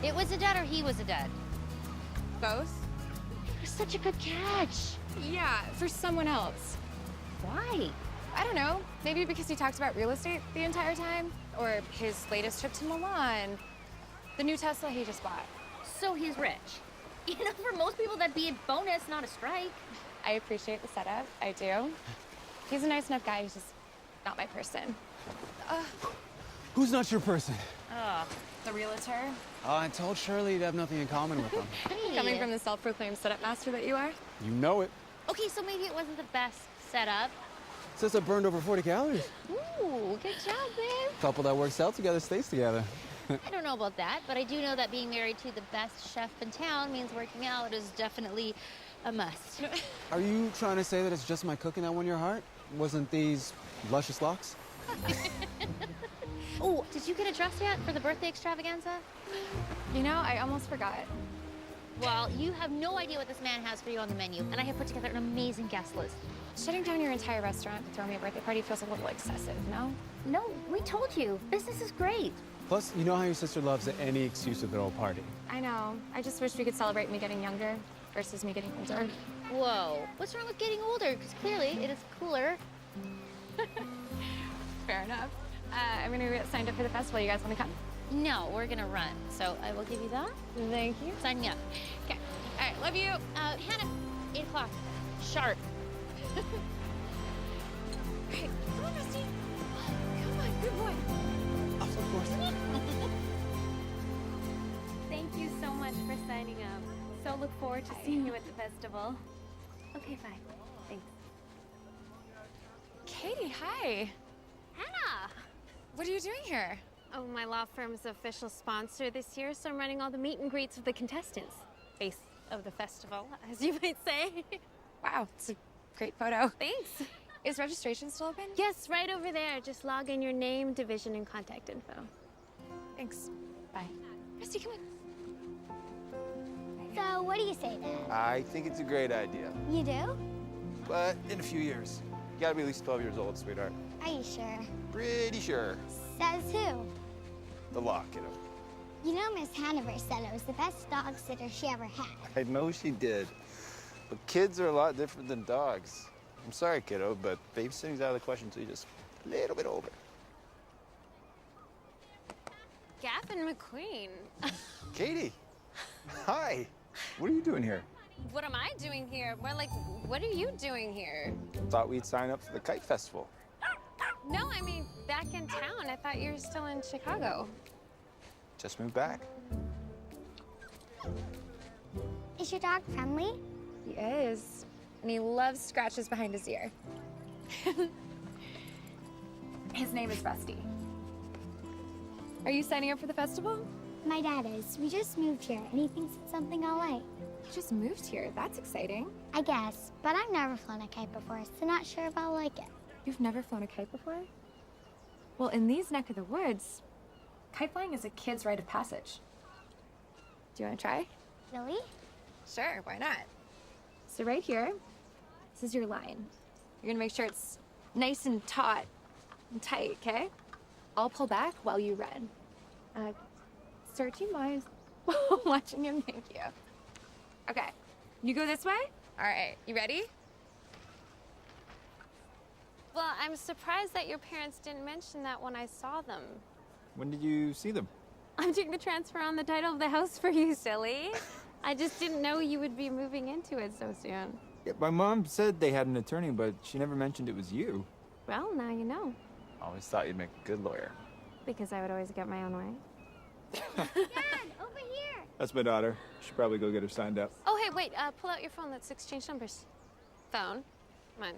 It was a dud or he was a dud? Both? You're such a good catch. Yeah, for someone else. Why? I don't know. Maybe because he talked about real estate the entire time, or his latest trip to Milan, the new Tesla he just bought. So he's rich. You know, for most people that'd be a bonus, not a strike. I appreciate the setup. I do. He's a nice enough guy. He's just not my person. Who's not your person? The realtor. I told Shirley you'd have nothing in common with them. Hey. Coming from the self-proclaimed setup master that you are. You know it. Okay, so maybe it wasn't the best setup. Says I burned over 40 calories. Ooh, good job, babe. Couple that works out together stays together. I don't know about that, but I do know that being married to the best chef in town means working out is definitely a must. Are you trying to say that it's just my cooking that won your heart? Wasn't these luscious locks? Oh, did you get a dress yet for the birthday extravaganza? You know, I almost forgot. Well, you have no idea what this man has for you on the menu, and I have put together an amazing guest list. Shutting down your entire restaurant to throw me a birthday party feels a little excessive, no? No, we told you. Business is great. Plus, you know how your sister loves any excuse to throw a party. I know. I just wish we could celebrate me getting younger versus me getting older. Whoa, what's wrong with getting older? Because clearly it is cooler. Fair enough. I'm gonna get signed up for the festival. You guys wanna come? No, we're gonna run, so I will give you that. Thank you. Sign me up. Okay. All right, love you. Hannah, 8 o'clock, sharp. Hey, come on, Rusty. Come on, good boy. Of course. Thank you so much for signing up. So look forward to seeing you at the festival. Okay, bye. Thanks. Katie, hi. Hannah! What are you doing here? Oh, my law firm's official sponsor this year, so I'm running all the meet and greets with the contestants. Face of the festival, as you might say. Wow, it's a great photo. Thanks. Is registration still open? Yes, right over there. Just log in your name, division, and contact info. Thanks. Bye. Rusty, come on. So, what do you say, Dad? I think it's a great idea, You do? but in a few years. You gotta be at least 12 years old, sweetheart. Are you sure? Pretty sure. Says who? The law, kiddo. You know, Miss Hanover said it was the best dog sitter she ever had. I know she did. But kids are a lot different than dogs. I'm sorry, kiddo, but babysitting's out of the question until you're just a little bit older. Gavin McQueen. Katie, hi. What are you doing here? What am I doing here? More like, what are you doing here? Thought we'd sign up for the kite festival. No, I mean, back in town. I thought you were still in Chicago. Just moved back. Is your dog friendly? He is. And he loves scratches behind his ear. His name is Rusty. Are you signing up for the festival? My dad is. We just moved here, and he thinks it's something I'll like. You just moved here. That's exciting. I guess, but I've never flown a kite before, so not sure if I'll like it. You've never flown a kite before? Well, in these neck of the woods, kite flying is a kid's rite of passage. Do you want to try? Really? Sure, why not? So right here, this is your line. You're gonna make sure it's nice and taut and tight, okay? I'll pull back while you run. Searching minds, watching him, thank you. Okay, you go this way? All right, you ready? Well, I'm surprised that your parents didn't mention that when I saw them. When did you see them? I'm doing the transfer on the title of the house for you, silly. I just didn't know you would be moving into it so soon. Yeah, my mom said they had an attorney, but she never mentioned it was you. Well, now you know. Always thought you'd make a good lawyer. Because I would always get my own way. Dad, over here! That's my daughter. Should probably go get her signed up. Oh, hey, wait. Pull out your phone. Let's exchange numbers. Phone. Come on.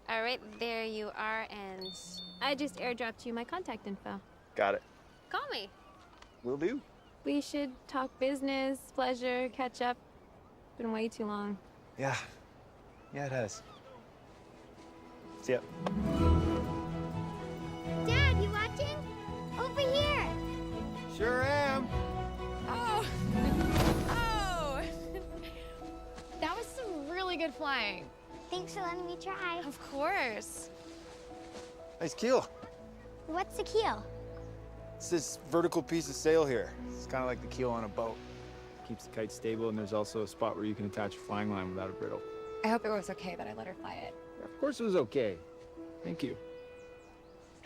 All right, there you are, and I just airdropped you my contact info. Got it. Call me. Will do. We should talk business, pleasure, catch up. Been way too long. Yeah. Yeah, it has. See ya. Dad, you watching? Over here! Sure am. Oh! Oh! That was some really good flying. Thanks for letting me try. Of course. Nice keel. What's a keel? It's this vertical piece of sail here. It's kind of like the keel on a boat. Keeps the kite stable, and there's also a spot where you can attach a flying line without a brittle. I hope it was okay that I let her fly it. Of course it was okay. Thank you.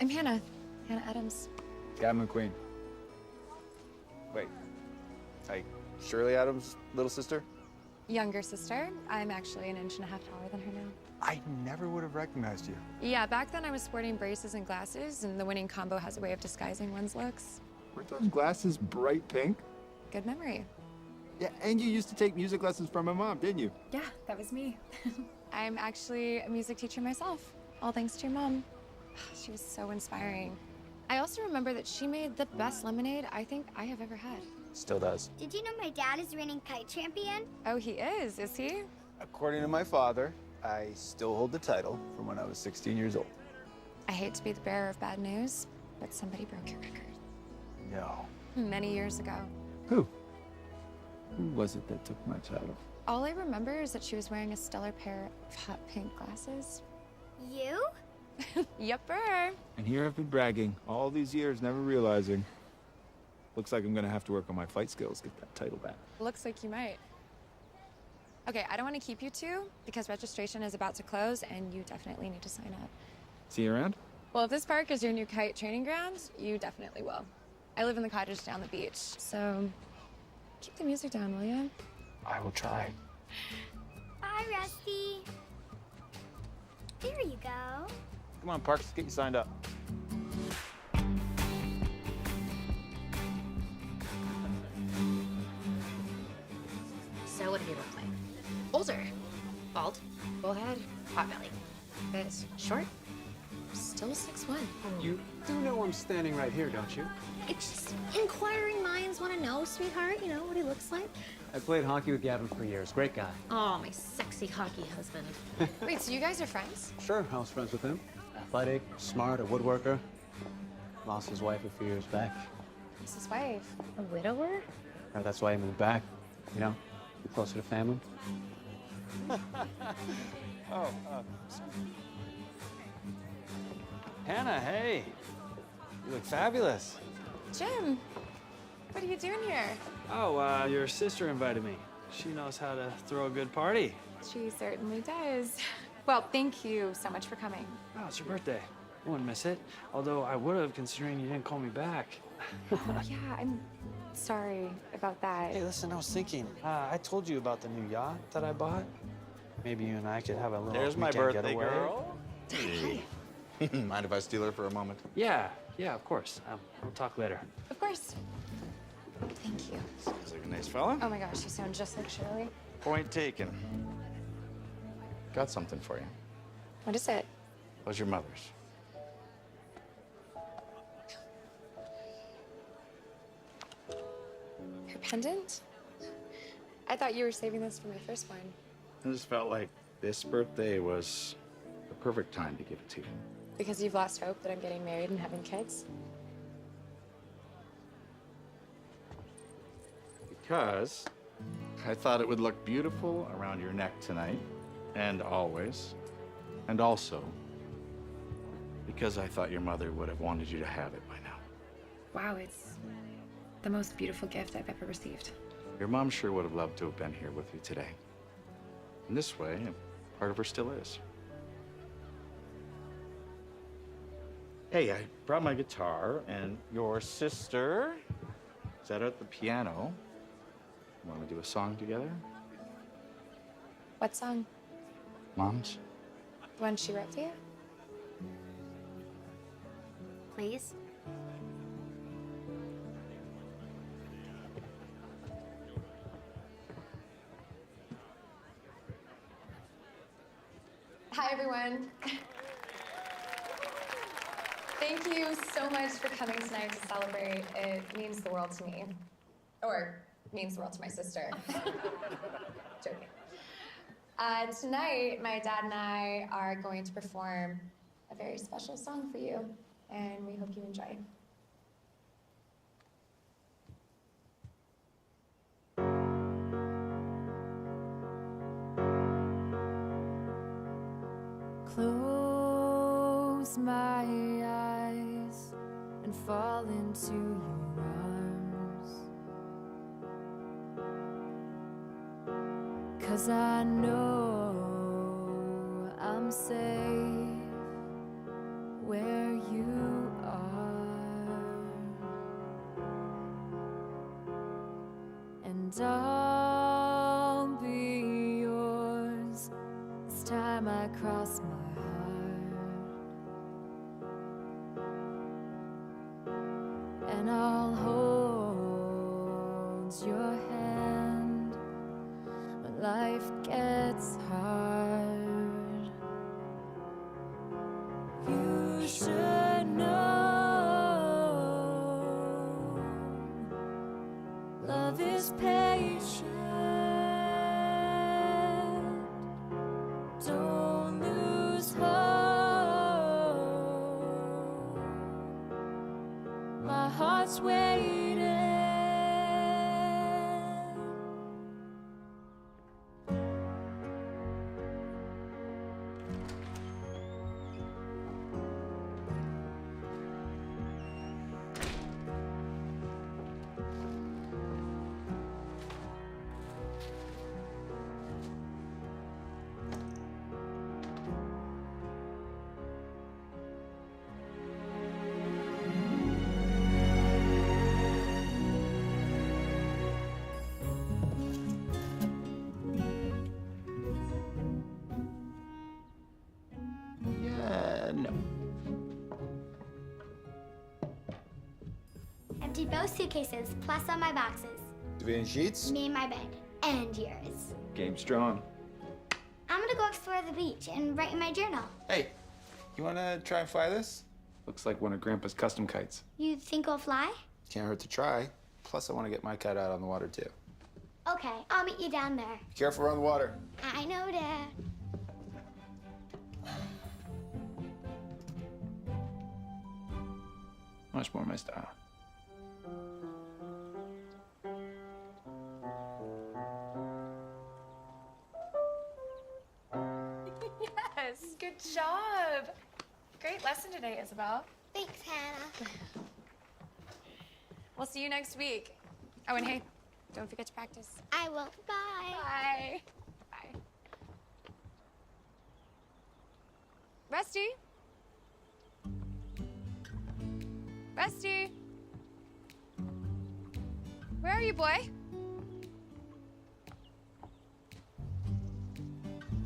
I'm Hannah. Hannah Adams. Gavin McQueen. Wait, like Shirley Adams' little sister? Younger sister. I'm actually 1.5 inches taller than her now. I never would have recognized you. Yeah, back then I was sporting braces and glasses, and the winning combo has a way of disguising one's looks. Weren't those glasses bright pink? Good memory. Yeah, and you used to take music lessons from my mom, didn't you? Yeah, that was me. I'm actually a music teacher myself, all thanks to your mom. She was so inspiring. I also remember that she made the best lemonade I think I have ever had. Still does. Did you know my dad is reigning kite champion? Oh, he is he? According to my father, I still hold the title from when I was 16 years old. I hate to be the bearer of bad news, but somebody broke your record. No. Many years ago. Who? Who was it that took my title? All I remember is that she was wearing a stellar pair of hot pink glasses. You? Yupper. And here I've been bragging all these years, never realizing. Looks like I'm gonna have to work on my fight skills, get that title back. Looks like you might. Okay, I don't want to keep you two because registration is about to close and you definitely need to sign up. See you around? Well, if this park is your new kite training grounds, you definitely will. I live in the cottage down the beach, so keep the music down, will you? I will try. Bye, Rusty. There you go. Come on, Parks, get you signed up. So what do you look like? Older, bald, full head, pot belly. This short, still 6'1". You do know I'm standing right here, don't you? It's just inquiring minds want to know, sweetheart. You know what he looks like. I played hockey with Gavin for years. Great guy. Oh, my sexy hockey husband. Wait, so you guys are friends? Sure, I was friends with him. Athletic, smart, a woodworker. Lost his wife a few years back. It's his wife. A widower? That's why he moved back, you know, closer to family. Hannah, hey. You look fabulous. Jim, what are you doing here? Oh, your sister invited me. She knows how to throw a good party. She certainly does. Well, thank you so much for coming. Oh, it's your birthday. I wouldn't miss it. Although I would have, considering you didn't call me back. Yeah, I'm sorry about that. Hey, listen, I was thinking. I told you about the new yacht that I bought. Maybe you and I could have a little There's my weekend birthday getaway. girl. Hey. Mind if I steal her for a moment? Yeah, of course. We'll talk later. Of course. Thank you. Sounds like a nice fella. Oh my gosh, you sound just like Shirley. Point taken. Got something for you. What is it? Was your mother's. Her pendant? I thought you were saving this for my firstborn. I just felt like this birthday was the perfect time to give it to you. Because you've lost hope that I'm getting married and having kids? Because I thought it would look beautiful around your neck tonight, and always. And also, because I thought your mother would have wanted you to have it by now. Wow, it's the most beautiful gift I've ever received. Your mom sure would have loved to have been here with you today. In this way, part of her still is. Hey, I brought my guitar, and your sister is at the piano. Want to do a song together? What song? Mom's? The one she wrote to you? Please. Hi, everyone. Thank you so much for coming tonight to celebrate. It means the world to me. Or means the world to my sister. Joking. Tonight, my dad and I are going to perform a very special song for you, and we hope you enjoy. Close my eyes and fall into your arms. 'Cause I know I'm safe where you are, and I'll be yours this time I cross my heart, and I'll hold your hand when life gets hard. You should know love is patient. Don't lose hope. My heart's waiting. Yeah, no. Empty both suitcases, plus all my boxes. Division sheets? Me and my bed. And yours. Game's drawn. I'm gonna go explore the beach and write in my journal. Hey, you wanna try and fly this? Looks like one of Grandpa's custom kites. You think I'll fly? Can't hurt to try. Plus, I want to get my kite out on the water, too. Okay, I'll meet you down there. Be careful around the water. I know, Dad. Much more my style. Yes, good job. Great lesson today, Isabel. Thanks, Hannah. We'll see you next week. Oh, and hey, don't forget to practice. I will. Bye. Bye. Bye. Rusty? Rusty? Where are you, boy?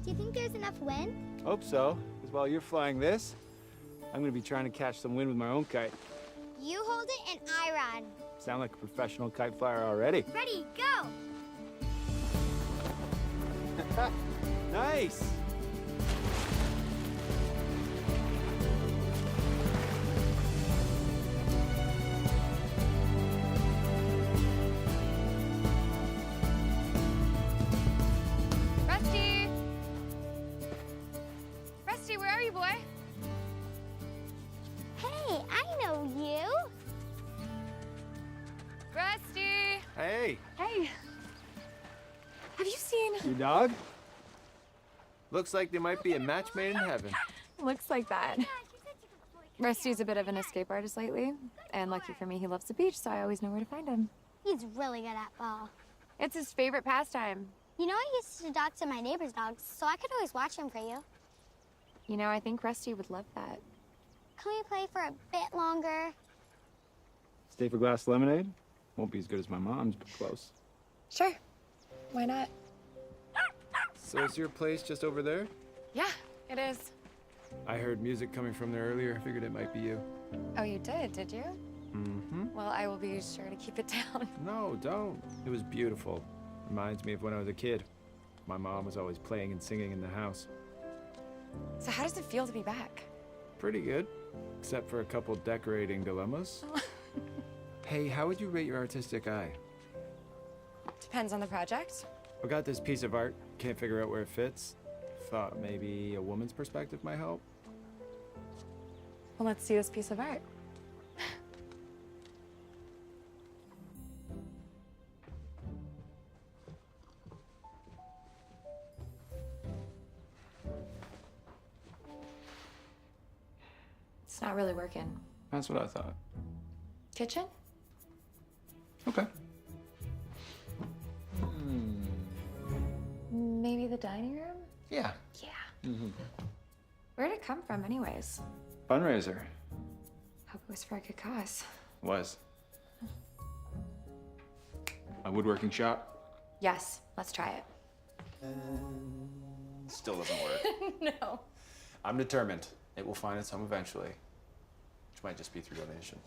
Do you think there's enough wind? Hope so, because while you're flying this, I'm gonna be trying to catch some wind with my own kite. You hold it and I run. Sound like a professional kite flyer already. Ready, go! Nice! Rusty? Rusty, where are you, boy? Hey, I know you. Rusty! Hey, Hey. Have you seen? your dog? Looks like there might be a match made in heaven. Looks like that. Rusty's a bit of an escape artist lately, and lucky for me, he loves the beach, so I always know where to find him. He's really good at ball. It's his favorite pastime. You know, I used to dog to my neighbor's dogs, so I could always watch him for you. You know, I think Rusty would love that. Can we play for a bit longer? Stay for a glass of lemonade? Won't be as good as my mom's, but close. Sure. Why not? So is your place just over there? Yeah, it is. I heard music coming from there earlier. I figured it might be you. Oh, you did you? Mm-hmm. Well, I will be sure to keep it down. No, don't. It was beautiful. Reminds me of when I was a kid. My mom was always playing and singing in the house. So how does it feel to be back? Pretty good, except for a couple decorating dilemmas. Hey, how would you rate your artistic eye? Depends on the project. I got this piece of art, can't figure out where it fits. Thought maybe a woman's perspective might help. Well, let's see this piece of art. It's not really working. That's what I thought. Kitchen? Okay. Maybe the dining room? Yeah. Yeah. Where'd it come from, anyways? Fundraiser. Hope it was for a good cause. Was. A woodworking shop? Yes, let's try it. Still doesn't work. No. I'm determined. It will find its home eventually. Which might just be through donation.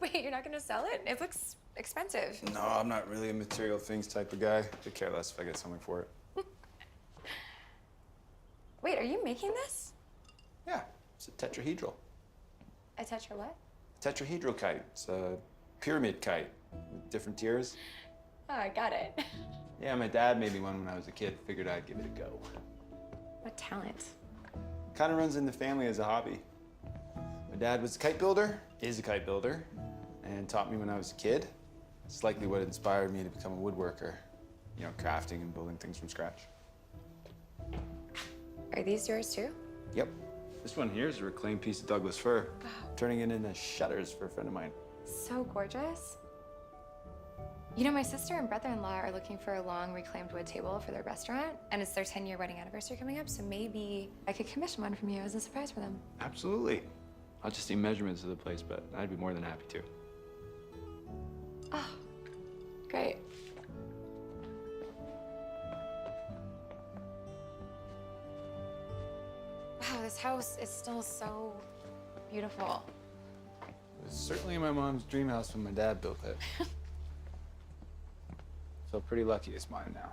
Wait, you're not gonna sell it? It looks expensive. No, I'm not really a material things type of guy. Could care less if I get something for it. Wait, are you making this? Yeah, it's a tetrahedral. A tetra what? Tetrahedral kite. It's a pyramid kite with different tiers. Oh, I got it. Yeah, my dad made me one when I was a kid. Figured I'd give it a go. What talent? Kind of runs in the family as a hobby. My dad was a kite builder, is a kite builder, and taught me when I was a kid. It's likely what inspired me to become a woodworker. You know, crafting and building things from scratch. Are these yours too? Yep. This one here is a reclaimed piece of Douglas fir. Turning it into shutters for a friend of mine. So gorgeous. You know, my sister and brother-in-law are looking for a long reclaimed wood table for their restaurant, and it's their 10-year wedding anniversary coming up, so maybe I could commission one from you as a surprise for them. Absolutely. I'll just need measurements of the place, but I'd be more than happy to. Oh, great. Wow, this house is still so beautiful. It was certainly my mom's dream house when my dad built it. Feel pretty lucky it's mine now.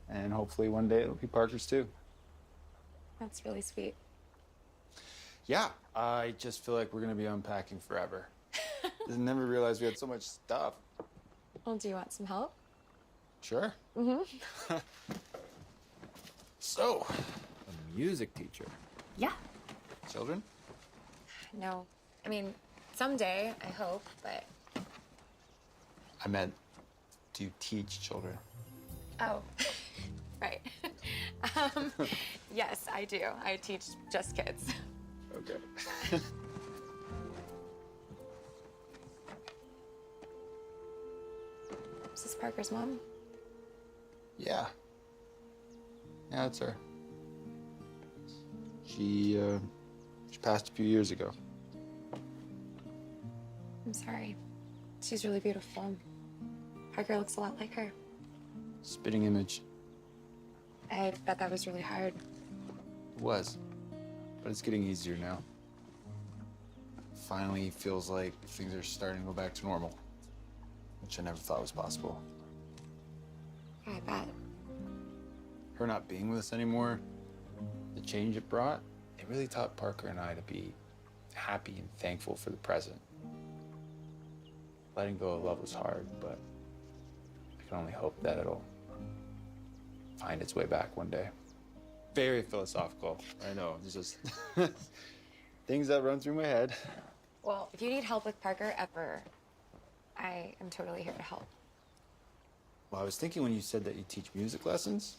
And hopefully one day it'll be Parker's too. That's really sweet. Yeah, I just feel like we're gonna be unpacking forever. I never realized we had so much stuff. Well, do you want some help? Sure. So, a music teacher. Yeah. Children? No. I mean, someday, I hope, but... I meant, do you teach children? Oh, right. Yes, I do. I teach just kids. Okay. Is this Parker's mom? Yeah. Yeah, it's her. She passed a few years ago. I'm sorry. She's really beautiful. Parker looks a lot like her. Spitting image. I bet that was really hard. It was. But it's getting easier now. Finally feels like things are starting to go back to normal. Which I never thought was possible. Yeah, I bet. Her not being with us anymore, the change it brought, it really taught Parker and I to be happy and thankful for the present. Letting go of love was hard, but I can only hope that it'll find its way back one day. Very philosophical, I know. It's just things that run through my head. Well, if you need help with Parker ever, I am totally here to help. Well, I was thinking when you said that you teach music lessons.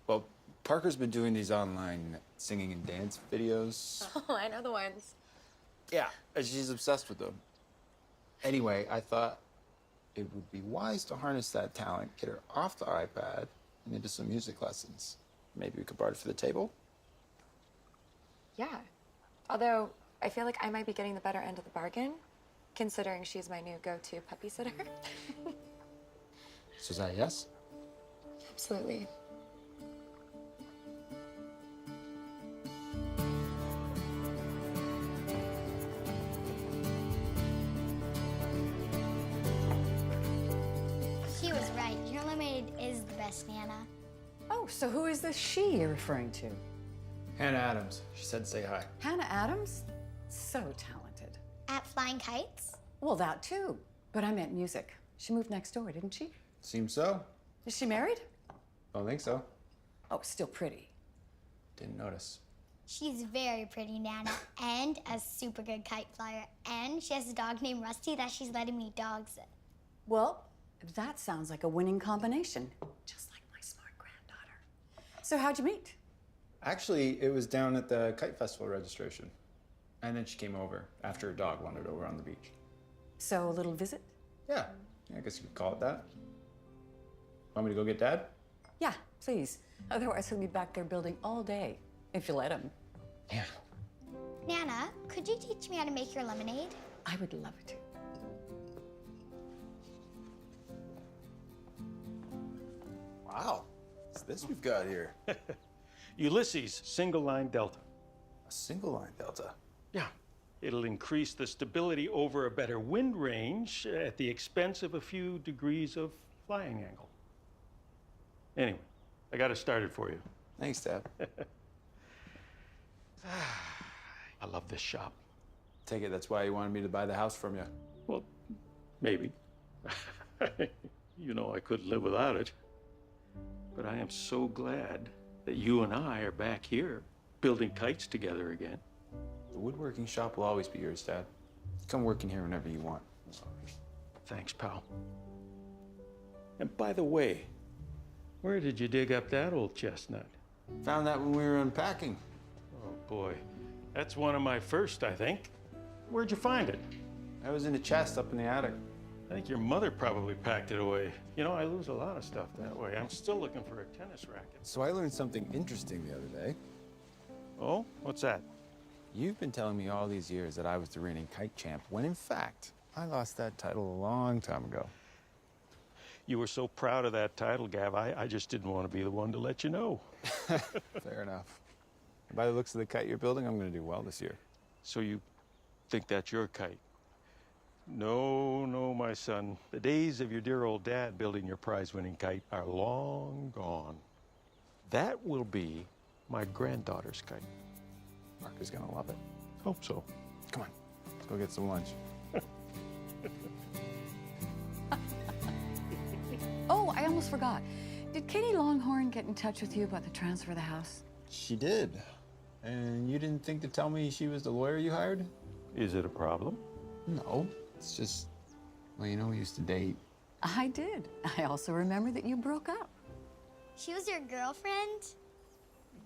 Well, Parker's been doing these online singing and dance videos. Oh, I know the ones. Yeah, and she's obsessed with them. Anyway, I thought it would be wise to harness that talent, get her off the iPad, and into some music lessons. Maybe we could barter for the table? Yeah. Although, I feel like I might be getting the better end of the bargain, considering she's my new go-to puppy sitter. So is that a yes? Absolutely. She was right. Your lemonade is the best, Nana. Oh, so who is this she you're referring to? Hannah Adams. She said say hi. Hannah Adams? So talented. At Flying Kites? Well, that too. But I meant music. She moved next door, didn't she? Seems so. Is she married? Don't think so. Oh, still pretty. Didn't notice. She's very pretty, Nana, and a super good kite flyer. And she has a dog named Rusty that she's letting me dogs. Well, that sounds like a winning combination. Just like my smart granddaughter. So how'd you meet? Actually, it was down at the Kite Festival registration. And then she came over after her dog wandered over on the beach. So a little visit? Yeah, I guess you could call it that. Want me to go get Dad? Yeah, please. Otherwise, he'll be back there building all day, if you let him. Yeah. Nana, could you teach me how to make your lemonade? I would love to. Wow. What's this we've got here? Ulysses single line delta. A single line delta. Yeah. It'll increase the stability over a better wind range at the expense of a few degrees of flying angle. Anyway, I got it started for you. Thanks, Dad. I love this shop. Take it that's why you wanted me to buy the house from you. Well, maybe. You know I couldn't live without it. But I am so glad that you and I are back here building kites together again. The woodworking shop will always be yours, Dad. Come work in here whenever you want. Thanks, pal. And by the way, where did you dig up that old chestnut? Found that when we were unpacking. Oh boy, that's one of my first, I think. Where'd you find it? I was in a chest up in the attic. I think your mother probably packed it away. You know, I lose a lot of stuff that way. I'm still looking for a tennis racket. So I learned something interesting the other day. Oh, what's that? You've been telling me all these years that I was the reigning kite champ, when in fact, I lost that title a long time ago. You were so proud of that title, Gav, I just didn't want to be the one to let you know. Fair enough. By the looks of the kite you're building, I'm going to do well this year. So you think that's your kite? No, no, my son. The days of your dear old dad building your prize-winning kite are long gone. That will be my granddaughter's kite. Mark is going to love it. Hope so. Come on, let's go get some lunch. Oh, I almost forgot. Did Katie Longhorn get in touch with you about the transfer of the house? She did. And you didn't think to tell me she was the lawyer you hired? Is it a problem? No, it's just, well, you know, we used to date. I did. I also remember that you broke up. She was your girlfriend?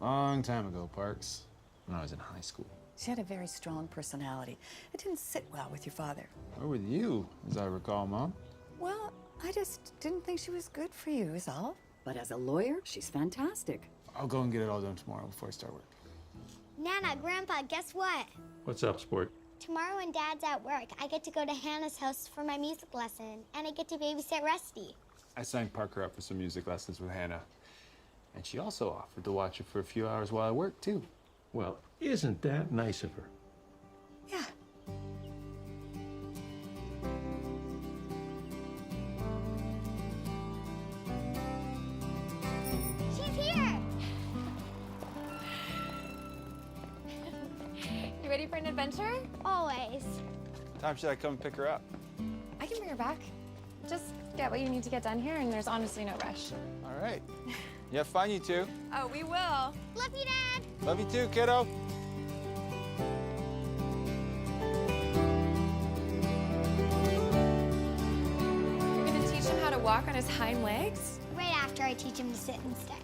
Long time ago, Parks, when I was in high school. She had a very strong personality. It didn't sit well with your father. Or with you, as I recall, Mom. Well, I just didn't think she was good for you, is all. But as a lawyer, she's fantastic. I'll go and get it all done tomorrow before I start work. Nana, Grandpa, guess what? What's up, sport? Tomorrow when Dad's at work, I get to go to Hannah's house for my music lesson, and I get to babysit Rusty. I signed Parker up for some music lessons with Hannah. And she also offered to watch it for a few hours while I work, too. Well, isn't that nice of her? Yeah. She's here! You ready for an adventure? Always. Time should I come pick her up? I can bring her back. Just get what you need to get done here, and there's honestly no rush. All right. You have fun, you two. Oh, we will. Love you, Dad! Love you too, kiddo. You're gonna teach him how to walk on his hind legs? Right after I teach him to sit and stay.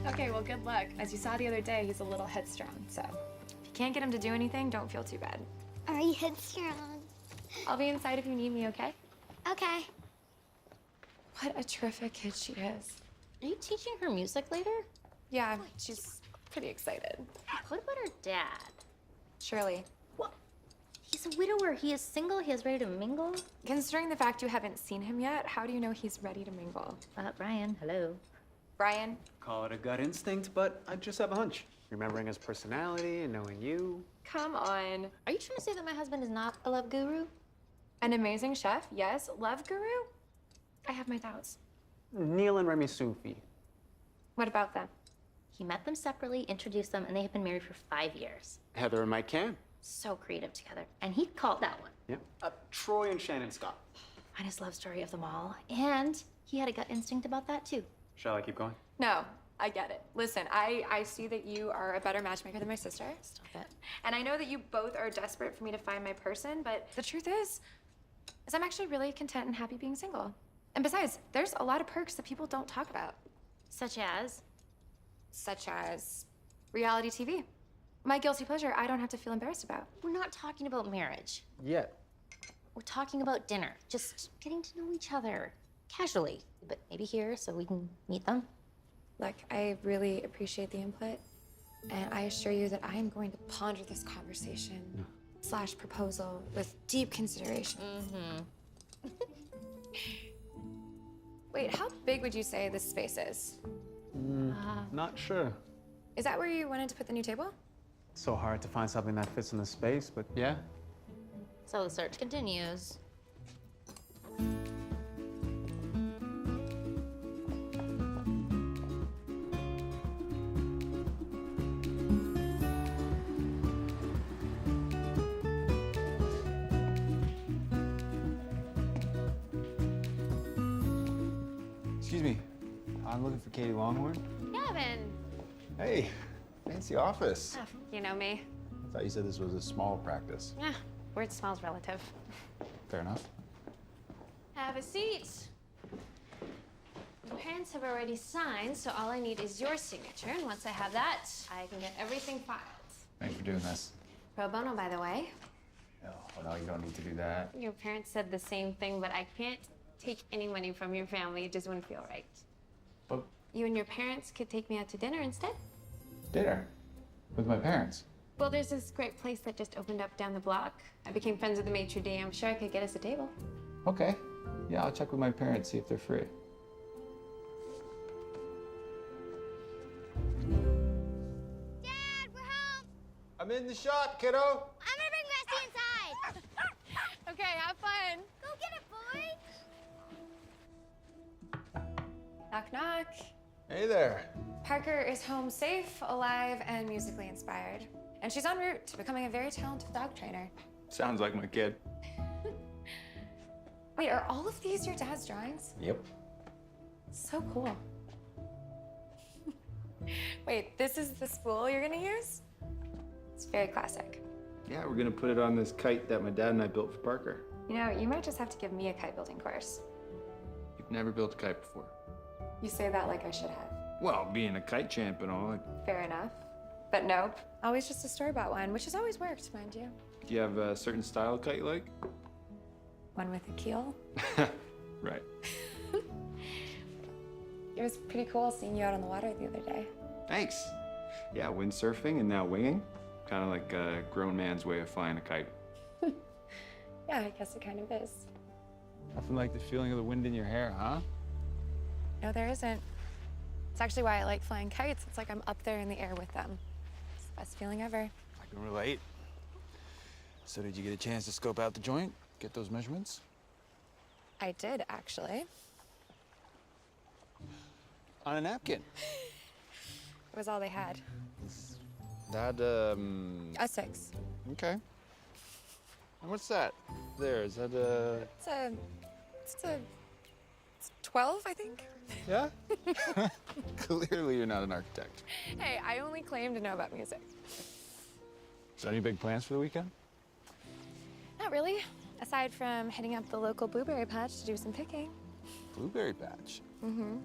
Okay, well, good luck. As you saw the other day, he's a little headstrong, so if you can't get him to do anything, don't feel too bad. Are you headstrong? I'll be inside if you need me, okay? Okay. What a terrific kid she is. Are you teaching her music later? Yeah, she's pretty excited. What about her dad? Shirley, Well, he's a widower. He is single. He is ready to mingle. considering the fact you haven't seen him yet, how do you know he's ready to mingle? Brian, hello. Brian? Call it a gut instinct, but I just have a hunch. Remembering his personality and knowing you. Come on. Are you trying to say that my husband is not a love guru? An amazing chef, yes. Love guru? I have my doubts. Neil and Remy Sufi. What about them? He met them separately, introduced them, and they have been married for 5 years. Heather and Mike Cam. So creative together. And he called that one. Yep. Troy and Shannon Scott. Finest love story of them all. And he had a gut instinct about that, too. Shall I keep going? No, I get it. Listen, I see that you are a better matchmaker than my sister. Stop it. And I know that you both are desperate for me to find my person, but the truth is I'm actually really content and happy being single. And besides, there's a lot of perks that people don't talk about. Such as? Such as reality TV. My guilty pleasure I don't have to feel embarrassed about. We're not talking about marriage. Yet. We're talking about dinner, just getting to know each other casually, but maybe here so we can meet them. Look, I really appreciate the input, and I assure you that I am going to ponder this conversation / proposal with deep consideration. Wait, how big would you say this space is? Not sure. Is that where you wanted to put the new table? It's so hard to find something that fits in the space, but yeah. So the search continues. Excuse me. I'm looking for Katie Longhorn. Gavin. Hey, fancy office. Oh, you know me. I thought you said this was a small practice. Yeah, word smells relative. Fair enough. Have a seat. Your parents have already signed, so all I need is your signature. And once I have that, I can get everything filed. Thanks for doing this. Pro bono, by the way. Oh, no, you don't need to do that. Your parents said the same thing, but I can't take any money from your family. It just wouldn't feel right. But You and your parents could take me out to dinner instead. dinner with my parents. Well, there's this great place that just opened up down the block. I became friends with the maitre d'. I'm sure I could get us a table. Okay. Yeah, I'll check with my parents, see if they're free. Dad, we're home. I'm in the shop, kiddo. I'm gonna bring Rusty inside. Okay, have fun. Go get it, boy. Knock, knock. Hey there. Parker is home safe, alive, and musically inspired. And she's en route to becoming a very talented dog trainer. Sounds like my kid. Wait, are all of these your dad's drawings? Yep. So cool. Wait, this is the spool you're gonna use? It's very classic. Yeah, we're gonna put it on this kite that my dad and I built for Parker. You know, you might just have to give me a kite building course. You've never built a kite before. You say that like I should have. Well, being a kite champ and all, Fair enough. But nope, always just a store-bought one, which has always worked, mind you. do you have a certain style of kite you like? One with a keel. Right. It was pretty cool seeing you out on the water the other day. Thanks. Yeah, windsurfing and now winging. Kind of like a grown man's way of flying a kite. Yeah, I guess it kind of is. Nothing like the feeling of the wind in your hair, huh? No, there isn't. It's actually why I like flying kites. It's like I'm up there in the air with them. It's the best feeling ever. I can relate. So did you get a chance to scope out the joint? Get those measurements? I did, actually. On a napkin. It was all they had. That, A 6. okay. And what's that? There, is that, It's 12, I think. Yeah? Clearly you're not an architect. Hey, I only claim to know about music. So any big plans for the weekend? Not really, aside from hitting up the local blueberry patch to do some picking. Blueberry patch. Mm-hmm.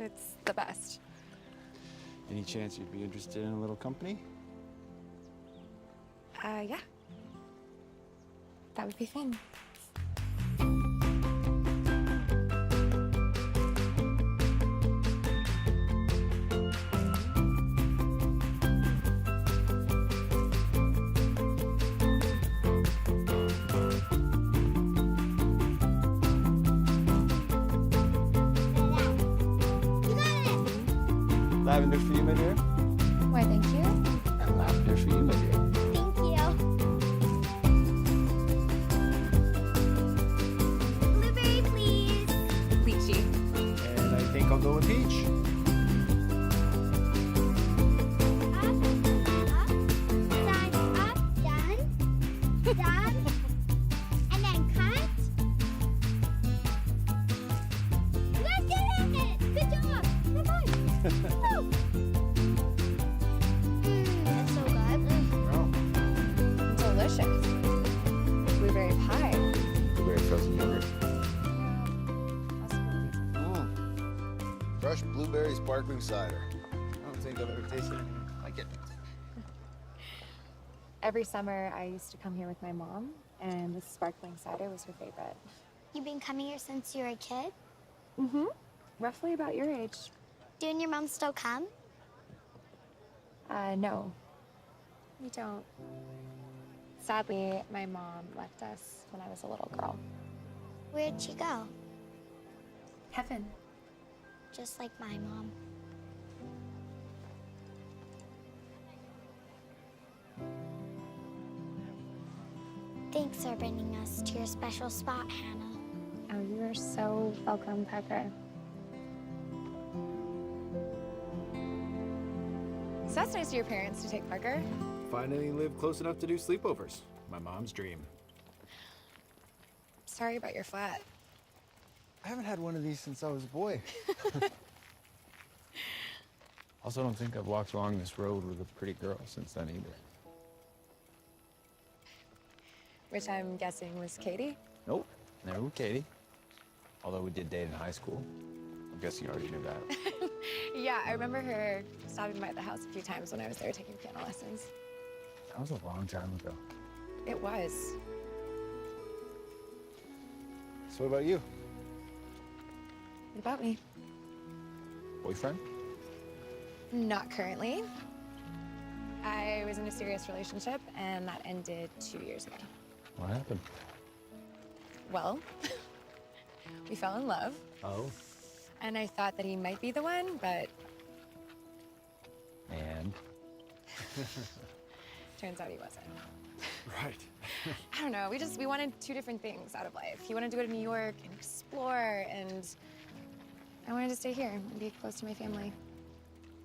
It's the best. Any chance you'd be interested in a little company? Yeah. That would be fun. Lavender for you, my dear. Why, thank you. And lavender for you, my dear. Thank you. Blueberry, please. Lychee. And I think I'll go with peach. Up, done, and then cut. You guys did it! Good job! High five! Woo! That's so good. Delicious. Blueberry pie. Blueberry frozen yogurt. Possible. Fresh blueberry sparkling cider. I don't think I've ever tasted anything like it. Every summer, I used to come here with my mom, and the sparkling cider was her favorite. You've been coming here since you were a kid? Mm-hmm. Roughly about your age. Do you and your mom still come? No. We don't. Sadly, my mom left us when I was a little girl. Where'd she go? Heaven. Just like my mom. Thanks for bringing us to your special spot, Hannah. Oh, you are so welcome, Parker. So that's nice of your parents to take Parker. Finally live close enough to do sleepovers. My mom's dream. Sorry about your flat. I haven't had one of these since I was a boy. Also, don't think I've walked along this road with a pretty girl since then either. Which I'm guessing was Katie? Nope, never with Katie. Although we did date in high school. I'm guessing you already knew that. Yeah, I remember her stopping by the house a few times when I was there taking piano lessons. That was a long time ago. It was. So what about you? What about me? Boyfriend? Not currently. I was in a serious relationship, and that ended 2 years ago. What happened? Well, we fell in love, Oh. and I thought that he might be the one, but And? turns out he wasn't. Right. I don't know, we wanted two different things out of life. He wanted to go to New York and explore, and I wanted to stay here and be close to my family.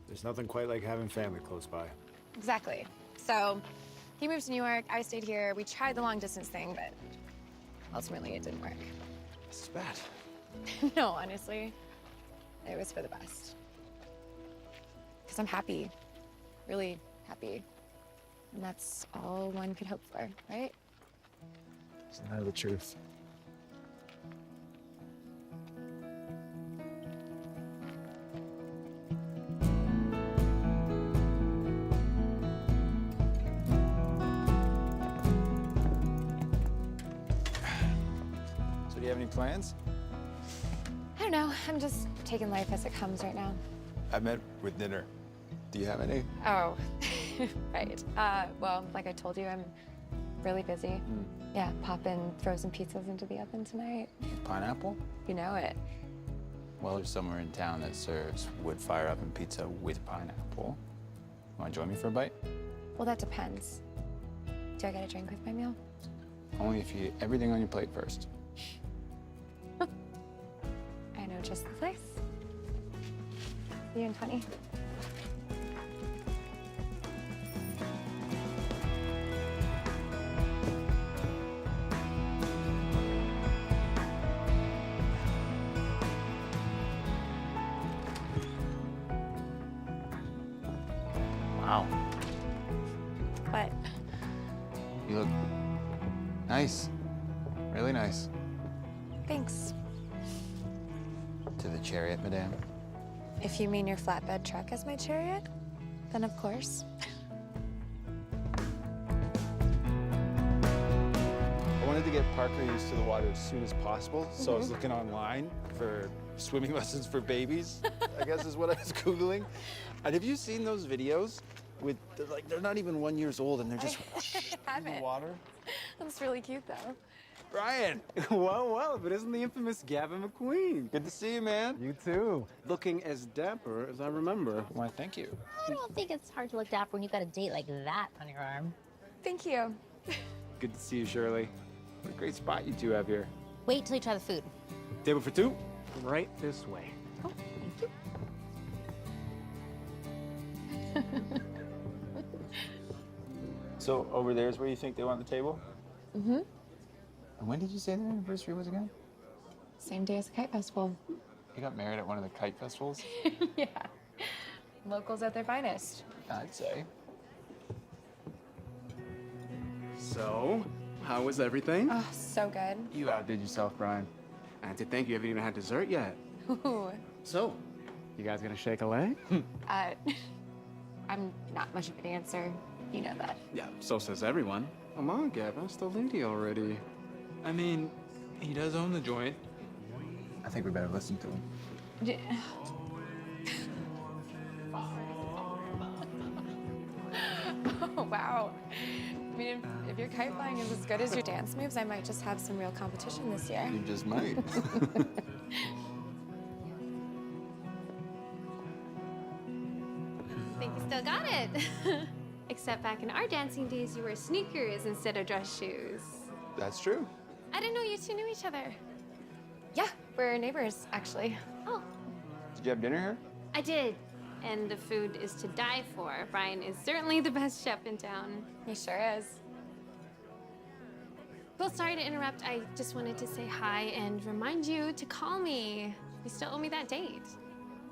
There's nothing quite like having family close by. Exactly. So he moved to New York, I stayed here. We tried the long distance thing, but ultimately it didn't work. This is bad. No, honestly, it was for the best. Because I'm happy, really happy. And that's all one could hope for, right? Isn't that the truth? So do you have any plans? I don't know, I'm just taking life as it comes right now. I meant with dinner. Do you have any? Oh, right. Well, like I told you, I'm really busy. Yeah, popping frozen pizzas into the oven tonight. Pineapple? You know it. Well, there's somewhere in town that serves wood fire oven pizza with pineapple. Want to join me for a bite? Well, that depends. Do I get a drink with my meal? Only if you eat everything on your plate first. I know just the place. See you in 20. Wow. What? You look nice. Really nice. Thanks. To the chariot, madame. If you mean your flatbed truck as my chariot, then of course. I wanted to get Parker used to the water as soon as possible, so I was looking online for swimming lessons for babies, I guess is what I was Googling. And have you seen those videos with, like, they're not even 1 year old and they're just in the water? That's really cute, though. Brian! Well, but isn't the infamous Gavin McQueen? Good to see you, man. You too. Looking as dapper as I remember. Why, thank you. I don't think it's hard to look dapper when you got a date like that on your arm. Thank you. Good to see you, Shirley. What a great spot you two have here. Wait till you try the food. Table for two? Right this way. Oh, thank you. So over there is where you think they want the table? Mm-hmm. And when did you say their anniversary was again? Same day as the kite festival. You got married at one of the kite festivals? Yeah. Locals at their finest. I'd say. So, how was everything? Oh, so good. You outdid yourself, Brian. And to think you haven't even had dessert yet. Ooh. So, you guys gonna shake a leg? I'm not much of a dancer. You know that. Yeah, so says everyone. Come on, Gavin, it's the lady already. I mean, he does own the joint. I think we better listen to him. Oh, wow. I mean, if your kite flying is as good as your dance moves, I might just have some real competition this year. You just might. Think you still got it. Except back in our dancing days, you wore sneakers instead of dress shoes. That's true. I didn't know you two knew each other. Yeah, we're neighbors, actually. Oh, Did you have dinner here? I did. And the food is to die for. Brian is certainly the best chef in town. He sure is. Well, sorry to interrupt. I just wanted to say hi and remind you to call me. You still owe me that date.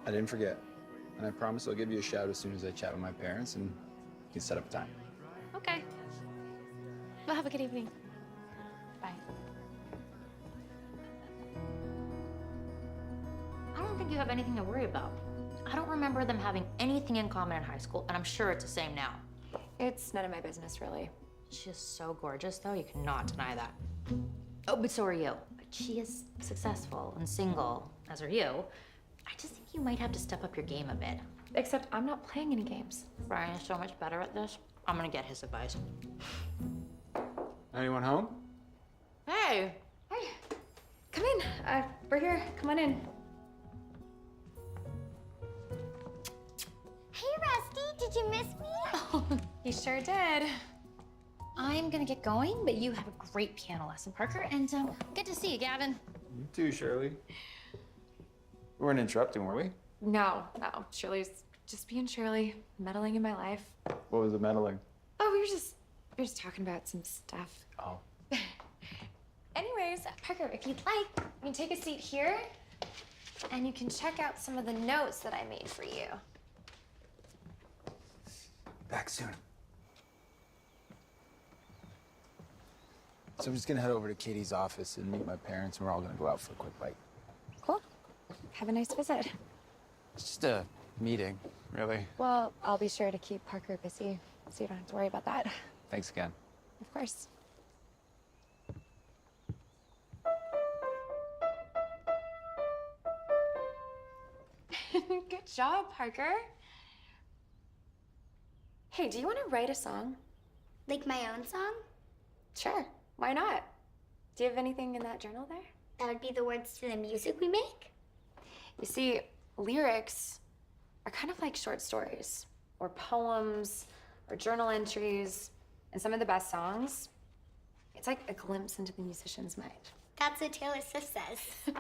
I didn't forget. And I promise I'll give you a shout as soon as I chat with my parents and you can set up a time. Okay. Well, have a good evening. Bye. I don't think you have anything to worry about. I don't remember them having anything in common in high school, and I'm sure it's the same now. It's none of my business, really. She is so gorgeous, though. You cannot deny that. Oh, but so are you. But she is successful and single, as are you. I just think you might have to step up your game a bit. Except I'm not playing any games. Brian is so much better at this. I'm gonna get his advice. Anyone home? Hey! Hey, come in. We're here. Come on in. Hey, Rusty, did you miss me? You sure did. I'm gonna get going, but you have a great piano lesson, Parker, and good to see you, Gavin. You too, Shirley. We weren't interrupting, were we? No. Shirley's just being Shirley, meddling in my life. What was the meddling? Oh, we were just talking about some stuff. Oh. Anyways, Parker, if you'd like, you can take a seat here, and you can check out some of the notes that I made for you. Back soon. So I'm just gonna head over to Katie's office and meet my parents, and we're all gonna go out for a quick bite. Cool. Have a nice visit. It's just a meeting, really. Well, I'll be sure to keep Parker busy, so you don't have to worry about that. Thanks again. Of course. Good job, Parker. Hey, do you want to write a song? Like my own song? Sure. Why not? Do you have anything in that journal there? That would be the words to the music we make? You see, lyrics are kind of like short stories, or poems, or journal entries, and some of the best songs, it's like a glimpse into the musician's mind. That's what Taylor Swift says.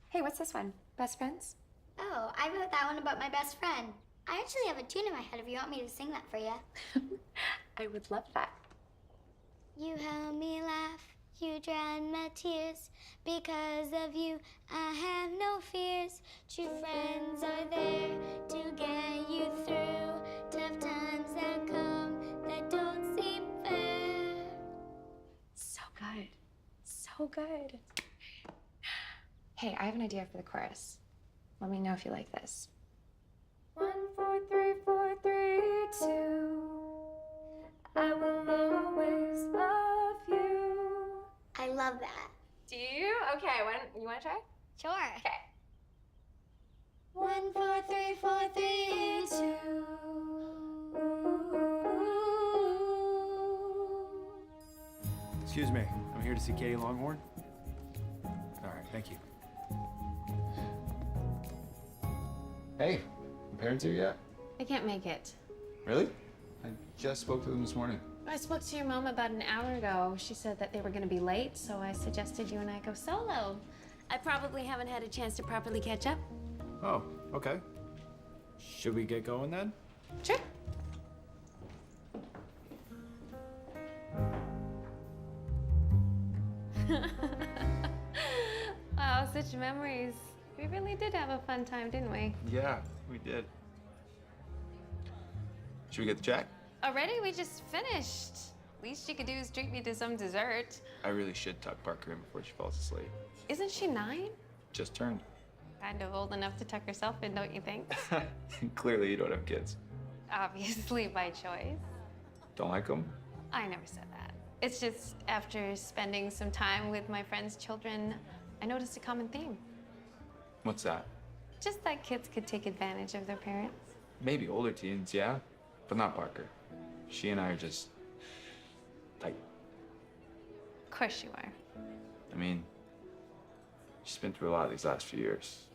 Hey, what's this one? Best friends? Oh, I wrote that one about my best friend. I actually have a tune in my head if you want me to sing that for you. I would love that. You help me laugh, you drown my tears. Because of you, I have no fears. True friends are there to get you through tough times that come that don't seem fair. So good. So good. Hey, I have an idea for the chorus. Let me know if you like this. 1, 4, 3, 4, 3, 2. I will always love you. I love that. Do you? Okay, you want to try? Sure. Okay. 1, 4, 3, 4, 3, 2. Excuse me, I'm here to see Katie Longhorn. All right, thank you. Hey, my parents here yet? I can't make it. Really? I just spoke to them this morning. I spoke to your mom about an hour ago. She said that they were going to be late, so I suggested you and I go solo. I probably haven't had a chance to properly catch up. Oh, okay. Should we get going then? Sure. Wow, such memories. We really did have a fun time, didn't we? Yeah, we did. Should we get the check? Already? We just finished. Least you could do is treat me to some dessert. I really should tuck Parker in before she falls asleep. Isn't she 9? Just turned. Kind of old enough to tuck herself in, don't you think? Clearly you don't have kids. obviously by choice. Don't like them? I never said that. It's just after spending some time with my friends' children, I noticed a common theme. What's that? Just that kids could take advantage of their parents. Maybe older teens, yeah, but not Parker. She and I are just tight. Of course you are. I mean, she's been through a lot these last few years.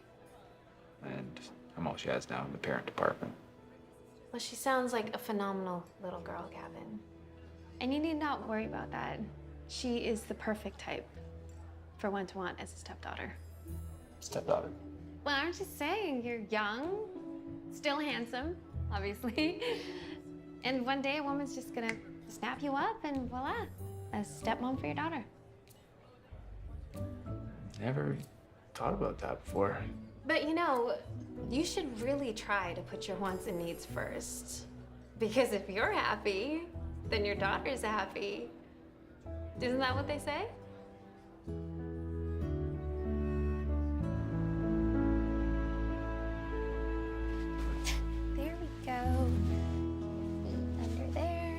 And I'm all she has now in the parent department. Well, she sounds like a phenomenal little girl, Gavin. And you need not worry about that. She is the perfect type for one to want as a stepdaughter. Stepdaughter. Well, I'm just saying, you're young, still handsome, obviously. And one day a woman's just gonna snap you up and voila, a stepmom for your daughter. Never thought about that before. But you know, you should really try to put your wants and needs first. Because if you're happy, then your daughter's happy. Isn't that what they say? There we go. Under there.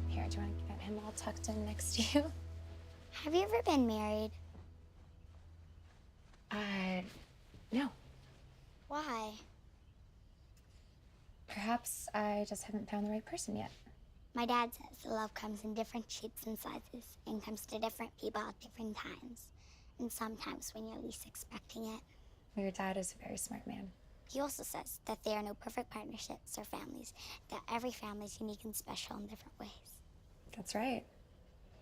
Here, do you want to get him all tucked in next to you? Have you ever been married? No. Why? Perhaps I just haven't found the right person yet. My dad says love comes in different shapes and sizes and comes to different people at different times. And sometimes when you're least expecting it. Well, your dad is a very smart man. He also says that there are no perfect partnerships or families, that every family is unique and special in different ways. That's right.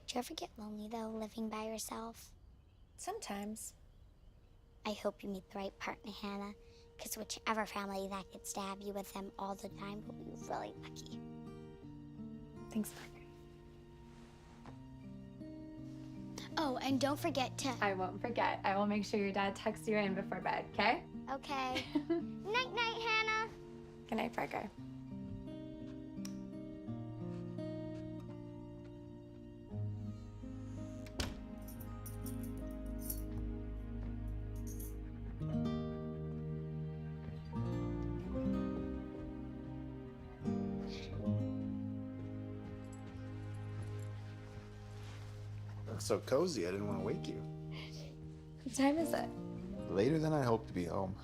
Do you ever get lonely, though, living by yourself? Sometimes. I hope you meet the right partner, Hannah, because whichever family that gets to have you with them all the time will be really lucky. Thanks, Parker. Oh, and don't forget to... I won't forget. I will make sure your dad tucks you in before bed, okay? Okay. Night-night, Hannah. Good night, Parker. Looks so cozy, I didn't want to wake you. What time is it? Later than I hoped to be home.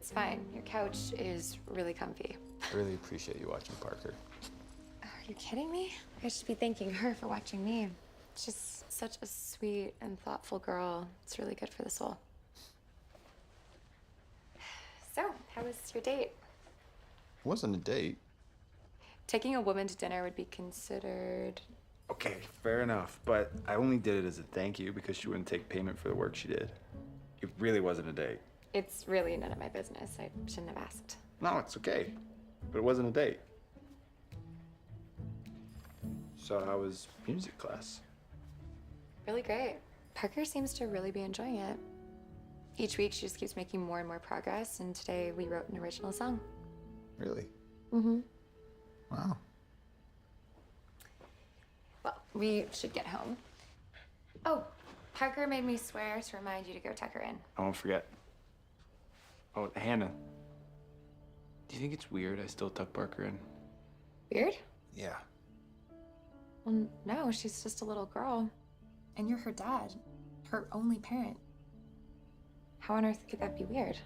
It's fine. Your couch is really comfy. I really appreciate you watching Parker. Are you kidding me? I should be thanking her for watching me. She's such a sweet and thoughtful girl. It's really good for the soul. So, how was your date? It wasn't a date. Taking a woman to dinner would be considered... Okay, fair enough, but I only did it as a thank you because she wouldn't take payment for the work she did. It really wasn't a date. It's really none of my business. I shouldn't have asked. No, it's okay, but it wasn't a date. So how was music class? Really great. Parker seems to really be enjoying it. Each week, she just keeps making more and more progress, and today we wrote an original song. Really? Mm-hmm. Wow. Well, we should get home. Oh, Parker made me swear to remind you to go tuck her in. I won't forget. Oh, Hannah. Do you think it's weird I still tuck Parker in? Weird? Yeah. Well, no, she's just a little girl. And you're her dad, her only parent. How on earth could that be weird?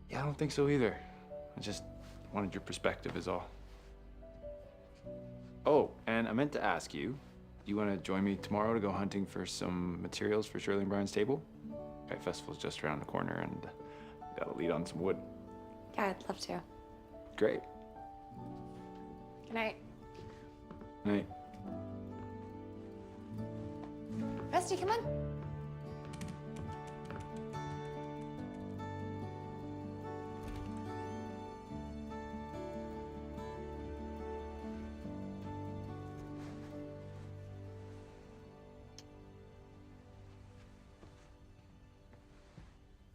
Yeah, I don't think so either. I just wanted your perspective is all. Oh, and I meant to ask you, you want to join me tomorrow to go hunting for some materials for Shirley and Brian's table? Kite Festival's just around the corner and gotta lead on some wood. Yeah, I'd love to. Great. Good night. Night. Rusty, come on.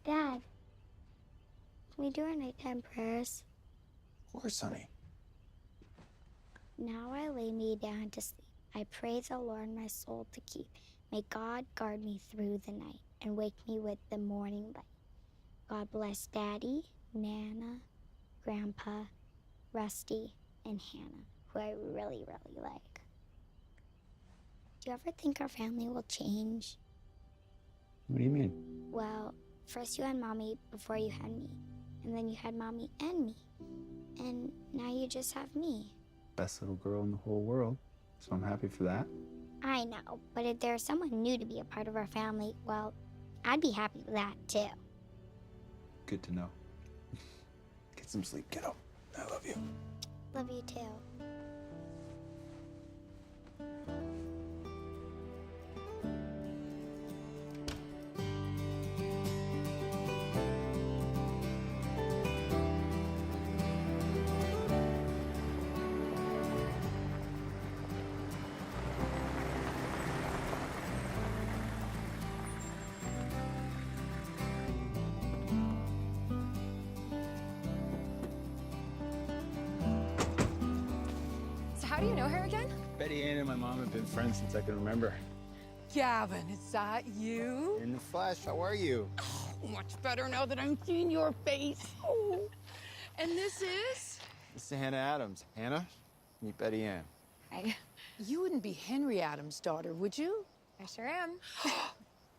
Dad, can we do our nighttime prayers? Of course, honey. Now I lay me down to sleep. I pray the Lord my soul to keep. May God guard me through the night and wake me with the morning light. God bless Daddy, Nana, Grandpa, Rusty, and Hannah, who I really, really like. Do you ever think our family will change? What do you mean? Well, first you had Mommy before you had me, and then you had Mommy and me, and now you just have me. Best little girl in the whole world, so I'm happy for that. I know, but if there's someone new to be a part of our family, well, I'd be happy with that too. Good to know. Get some sleep, kiddo. I love you. Love you too. So how do you know her again? Betty Ann and my mom have been friends since I can remember. Gavin, is that you? In the flesh, how are you? Oh, much better now that I'm seeing your face. Oh. And this is? This is Hannah Adams. Hannah, meet Betty Ann. Hi. You wouldn't be Henry Adams' daughter, would you? I sure am.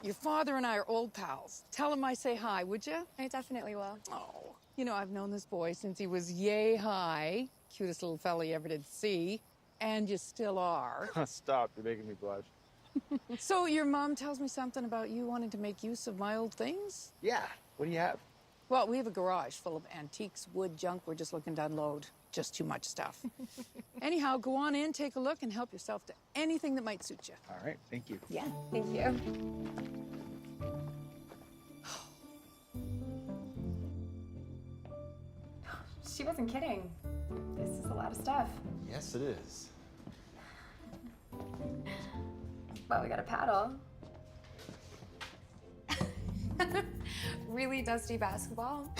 Your father and I are old pals. Tell him I say hi, would you? I definitely will. Oh, you know, I've known this boy since he was yay high. Cutest little fella you ever did see. And you still are. Stop, you're making me blush. So your mom tells me something about you wanting to make use of my old things? Yeah, what do you have? Well, we have a garage full of antiques, wood, junk. We're just looking to unload. Just too much stuff. Anyhow, go on in, take a look, and help yourself to anything that might suit you. All right, thank you. Yeah, thank you. She wasn't kidding. This is a lot of stuff. Yes, it is. Well, we got a paddle. Really dusty basketball.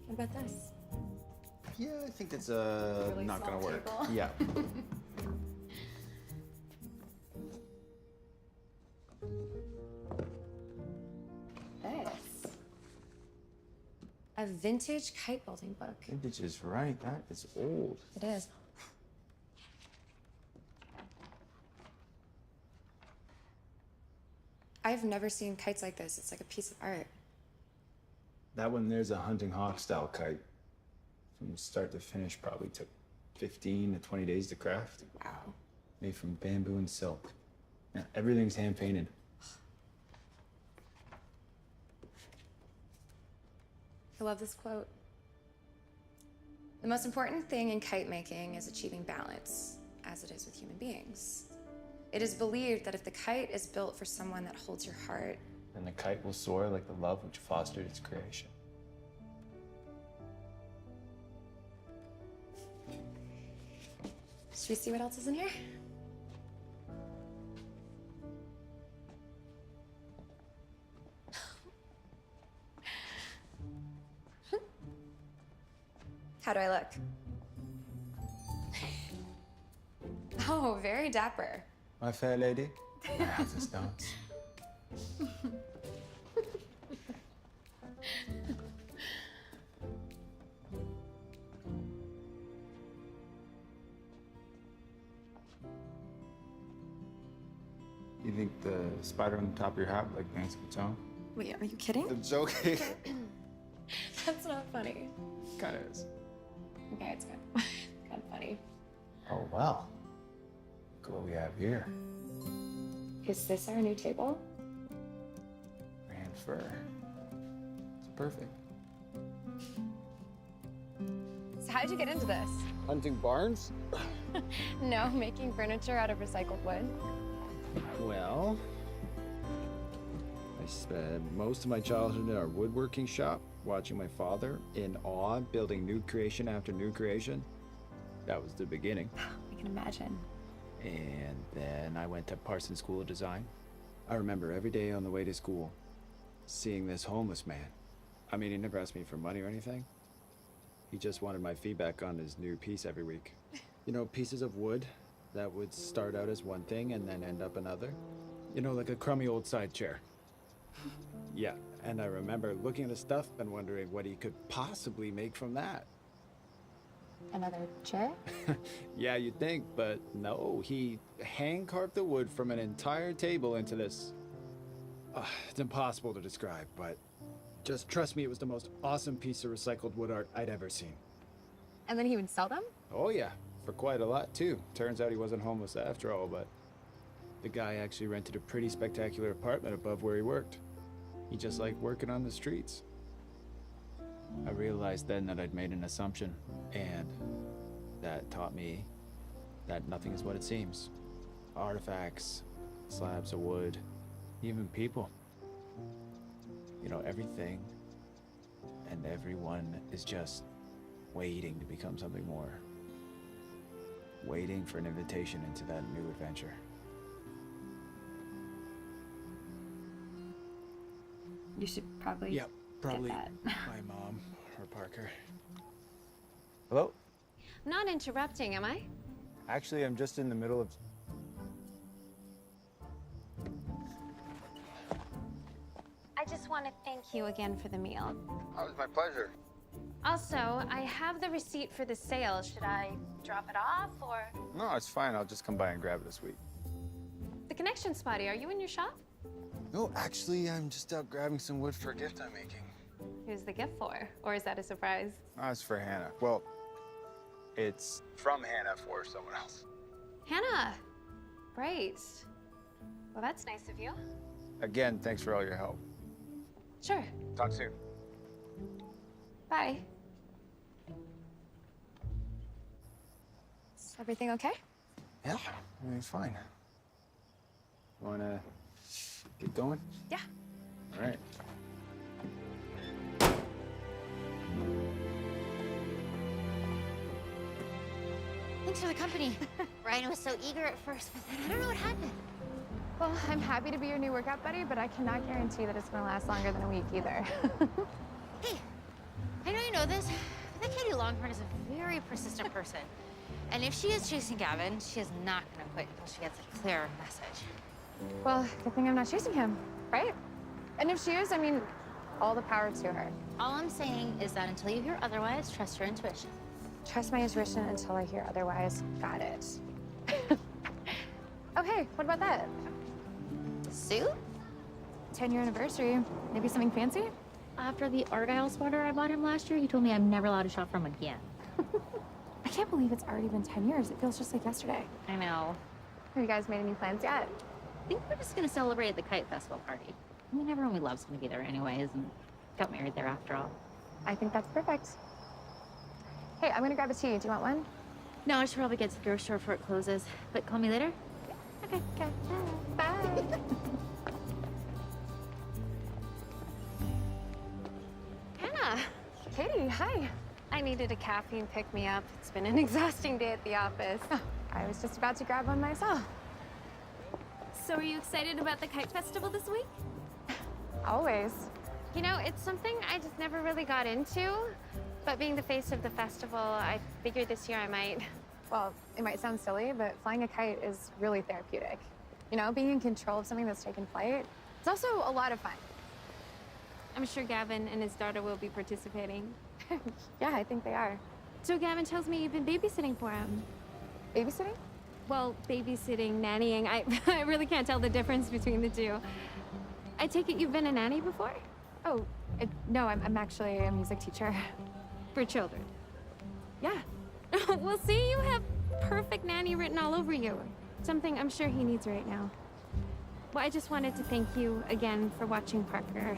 What about this? Yeah, I think that's Really not small gonna work. table. Yeah. This. A vintage kite building book. Vintage is right. That is old. It is. I've never seen kites like this. It's like a piece of art. That one there's a hunting hawk style kite. From start to finish probably took 15 to 20 days to craft. Wow. Made from bamboo and silk. Yeah, everything's hand painted. I love this quote. The most important thing in kite making is achieving balance, as it is with human beings. It is believed that if the kite is built for someone that holds your heart, And the kite will soar like the love which fostered its creation. should we see what else is in here? How do I look? Oh, very dapper. My fair lady, I have this dance. You think the spider on the top of your hat like Nancy Patone? Wait, are you kidding? I'm joking. That's not funny. Kind of is. Okay, it's kind of funny. Oh, well. Look what we have here. Is this our new table? Grand fur. It's perfect. So how'd you get into this? Hunting barns? No, making furniture out of recycled wood. Well, I spent most of my childhood in our woodworking shop, watching my father in awe building new creation after new creation. That was the beginning. I can imagine. And then I went to Parsons School of Design. I remember every day on the way to school, seeing this homeless man. I mean, he never asked me for money or anything. He just wanted my feedback on his new piece every week. You know, pieces of wood that would start out as one thing and then end up another. You know, like a crummy old side chair. Yeah, And I remember looking at his stuff and wondering what he could possibly make from that. Another chair? Yeah, you'd think, but no. He hand-carved the wood from an entire table into this. It's impossible to describe, but just trust me, it was the most awesome piece of recycled wood art I'd ever seen. And then he would sell them? Oh yeah, for quite a lot too. Turns out he wasn't homeless after all, but the guy actually rented a pretty spectacular apartment above where he worked. He just liked working on the streets. I realized then that I'd made an assumption, and that taught me that nothing is what it seems. Artifacts, slabs of wood, even people. You know, everything and everyone is just waiting to become something more. Waiting for an invitation into that new adventure. You should probably. Yep, probably that. my mom or Parker. Hello? I'm not interrupting, am I? Actually, I'm just in the middle of... I just want to thank you again for the meal. Oh, it was my pleasure. Also, I have the receipt for the sale. Should I drop it off or? No, it's fine. I'll just come by and grab it this week. The connection spotty, are you in your shop? No, actually, I'm just out grabbing some wood for a gift I'm making. Who's the gift for? Or is that a surprise? Oh, it's for Hannah. Well, it's from Hannah for someone else. Hannah! Right. Well, that's nice of you. Again, thanks for all your help. Sure. Talk soon. Bye. Is everything okay? Yeah, everything's fine. Wanna get going? Yeah. All right. Thanks for the company. Ryan was so eager at first, but then I don't know what happened. Well, I'm happy to be your new workout buddy, but I cannot guarantee that it's going to last longer than a week either. Hey, I know you know this, but that Katie Longhorn is a very persistent person. And if she is chasing Gavin, she is not going to quit until she gets a clear message. Well, good thing I'm not chasing him, right? And if she is, I mean, all the power to her. All I'm saying is that until you hear otherwise, trust your intuition. Trust my intuition until I hear otherwise. Got it. Oh, hey, what about that? Suit? 10-year anniversary. Maybe something fancy? After the Argyle sweater I bought him last year, he told me I'm never allowed to shop from again. I can't believe it's already been 10 years. It feels just like yesterday. I know. Have you guys made any plans yet? I think we're just gonna celebrate at the Kite Festival party. I mean, everyone we love's gonna be there anyways, and got married there after all. I think that's perfect. Hey, I'm gonna grab a tea. Do you want one? No, I should probably get to the grocery store before it closes. But call me later? Okay. Bye. Hannah! Katie, hi. I needed a caffeine pick-me-up. It's been an exhausting day at the office. I was just about to grab one myself. So are you excited about the Kite Festival this week? Always. You know, it's something I just never really got into. But being the face of the festival, I figured this year I might. Well, it might sound silly, but flying a kite is really therapeutic. You know, being in control of something that's taken flight, it's also a lot of fun. I'm sure Gavin and his daughter will be participating. Yeah, I think they are. So Gavin tells me you've been babysitting for him. Babysitting? Well, babysitting, nannying, I really can't tell the difference between the two. I take it you've been a nanny before? Oh, no, I'm actually a music teacher. For children? Yeah. Well, see, you have perfect nanny written all over you. Something I'm sure he needs right now. Well, I just wanted to thank you again for watching Parker.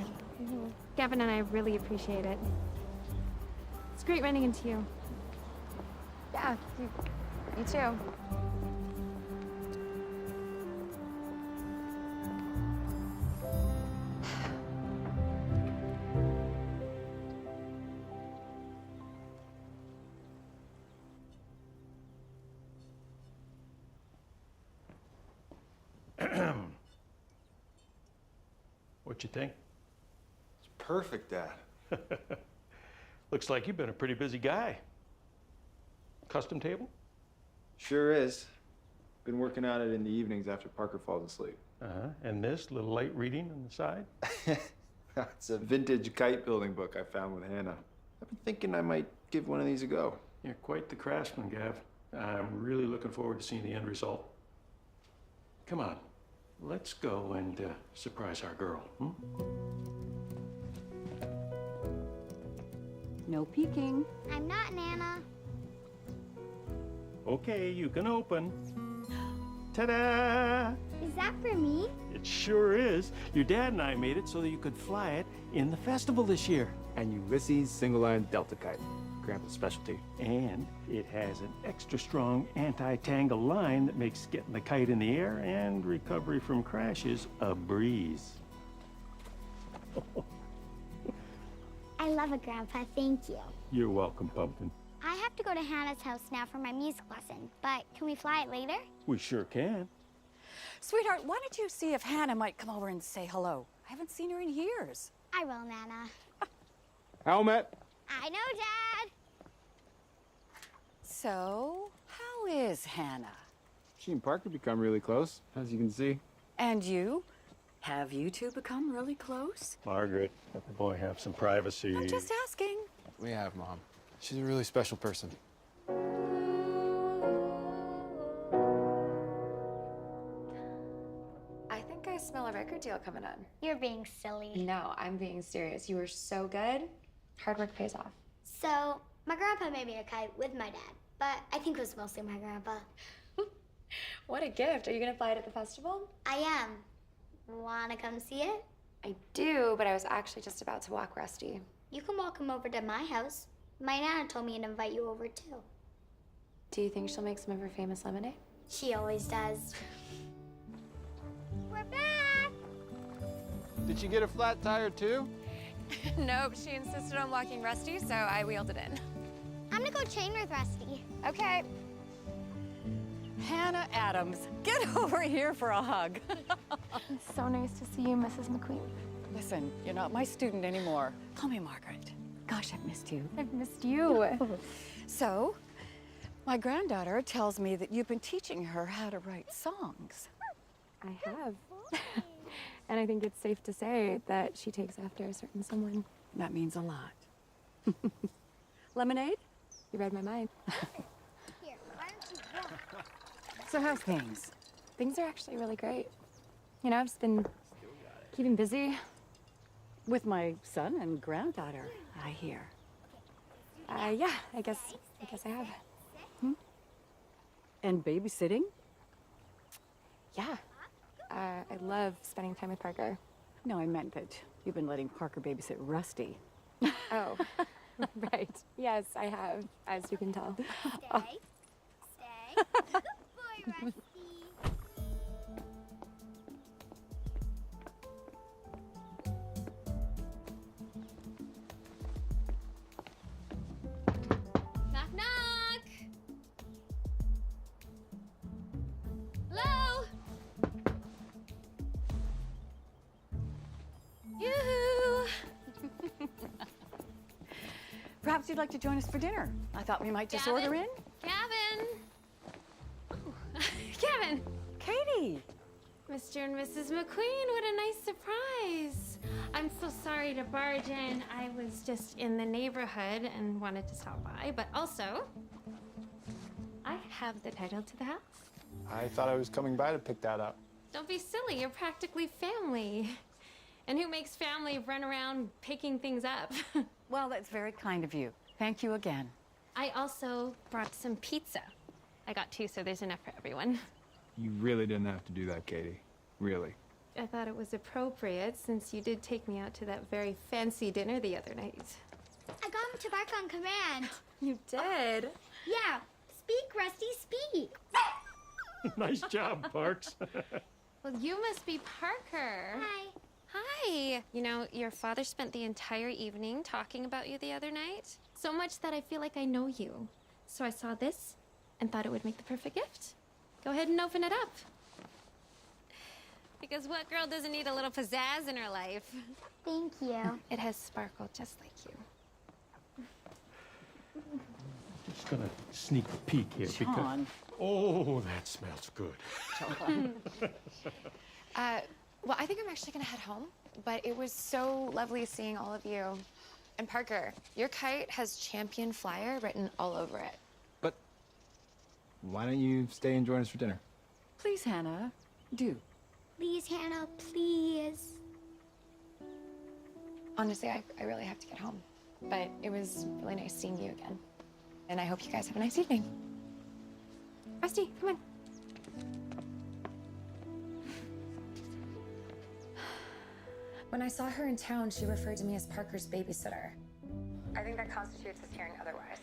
Gavin and I really appreciate it. It's great running into you. Yeah, you too. What you think? It's perfect, Dad. Looks like you've been a pretty busy guy. Custom table? Sure is. Been working on it in the evenings after Parker falls asleep. And this little light reading on the side? It's a vintage kite building book I found with Hannah. I've been thinking I might give one of these a go. You're quite the craftsman, Gav. I'm really looking forward to seeing the end result. Come on, let's go and surprise our girl. No peeking. I'm not Nana. Okay, you can open. Ta-da! Is that for me? It sure is. Your dad and I made it so that you could fly it in the festival this year. And Ulysses single-line Delta kite, Grandpa's specialty. And it has an extra strong anti-tangle line that makes getting the kite in the air and recovery from crashes a breeze. I love it, Grandpa. Thank you. You're welcome, Pumpkin. I have to go to Hannah's house now for my music lesson, but can we fly it later? We sure can. Sweetheart, why don't you see if Hannah might come over and say hello? I haven't seen her in years. I will, Nana. Helmet. I know, Dad. So, how is Hannah? She and Parker become really close, as you can see. And you? Have you two become really close? Margaret, let the boy have some privacy. I'm just asking. We have, Mom. She's a really special person. I think I smell a record deal coming on. You're being silly. No, I'm being serious. You were so good. Hard work pays off. So, my grandpa made me a kite with my dad, but I think it was mostly my grandpa. What a gift. Are you gonna fly it at the festival? I am. Wanna come see it? I do, but I was actually just about to walk Rusty. You can walk him over to my house. My Nana told me to invite you over too. Do you think she'll make some of her famous lemonade? She always does. We're back! Did she get a flat tire too? Nope, she insisted on walking Rusty, so I wheeled it in. I'm gonna go train with Rusty. Okay. Hannah Adams, get over here for a hug. It's so nice to see you, Mrs. McQueen. Listen, you're not my student anymore. Call me Margaret. Gosh, I've missed you. I've missed you. So, my granddaughter tells me that you've been teaching her how to write songs. I have. And I think it's safe to say that she takes after a certain someone. That means a lot. Lemonade? You read my mind. Here, why don't you walk? So how's things? Things are actually really great. You know, I've just been keeping busy. With my son and granddaughter, I hear. Yeah, I guess I have. And babysitting? Yeah. I love spending time with Parker. No, I meant that you've been letting Parker babysit Rusty. Oh, right. Yes, I have, as you can tell. Stay. Stay. Good boy, Rusty. Knock, knock. Hello? Yoo-hoo! Perhaps you'd like to join us for dinner. I thought we might just Gavin? order in. Gavin! Oh, Gavin! Katie! Mr. and Mrs. McQueen, what a nice surprise. I'm so sorry to barge in. I was just in the neighborhood and wanted to stop by, but also, I have the title to the house. I thought I was coming by to pick that up. Don't be silly, you're practically family. And who makes family run around picking things up? Well, that's very kind of you. Thank you again. I also brought some pizza. I got 2, so there's enough for everyone. You really didn't have to do that, Katie. Really. I thought it was appropriate since you did take me out to that very fancy dinner the other night. I got him to bark on command. You did? Yeah. Speak, Rusty, speak. Nice job, Parks. Well, you must be Parker. Hi. Hi. You know, your father spent the entire evening talking about you the other night. So much that I feel like I know you. So I saw this and thought it would make the perfect gift. Go ahead and open it up. Because what girl doesn't need a little pizzazz in her life? Thank you. It has sparkle just like you. Just gonna sneak a peek here John. because. Oh, that smells good. Well, I think I'm actually gonna head home, but it was so lovely seeing all of you. And Parker, your kite has champion flyer written all over it. But why don't you stay and join us for dinner? Please, Hannah, do. Please, Hannah, please. Honestly, I really have to get home. But it was really nice seeing you again. And I hope you guys have a nice evening. Rusty, come on. When I saw her in town, she referred to me as Parker's babysitter. I think that constitutes as hearing otherwise.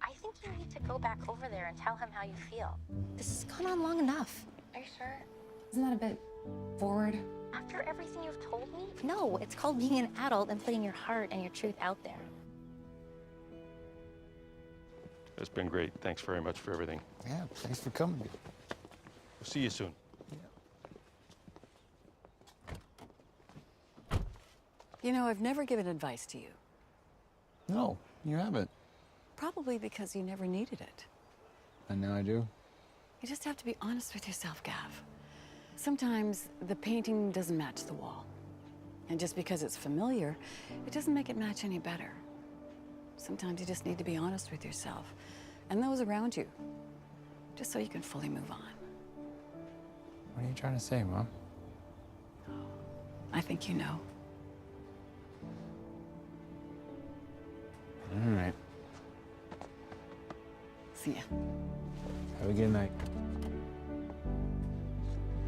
I think you need to go back over there and tell him how you feel. This has gone on long enough. Are you sure? Isn't that a bit forward? After everything you've told me? No, it's called being an adult and putting your heart and your truth out there. It's been great. Thanks very much for everything. Yeah, thanks for coming. We'll see you soon. You know, I've never given advice to you. No, you haven't. Probably because you never needed it. And now I do. You just have to be honest with yourself, Gav. Sometimes the painting doesn't match the wall. And just because it's familiar, it doesn't make it match any better. Sometimes you just need to be honest with yourself and those around you, just so you can fully move on. What are you trying to say, Mom? I think you know. All right. See ya. Have a good night.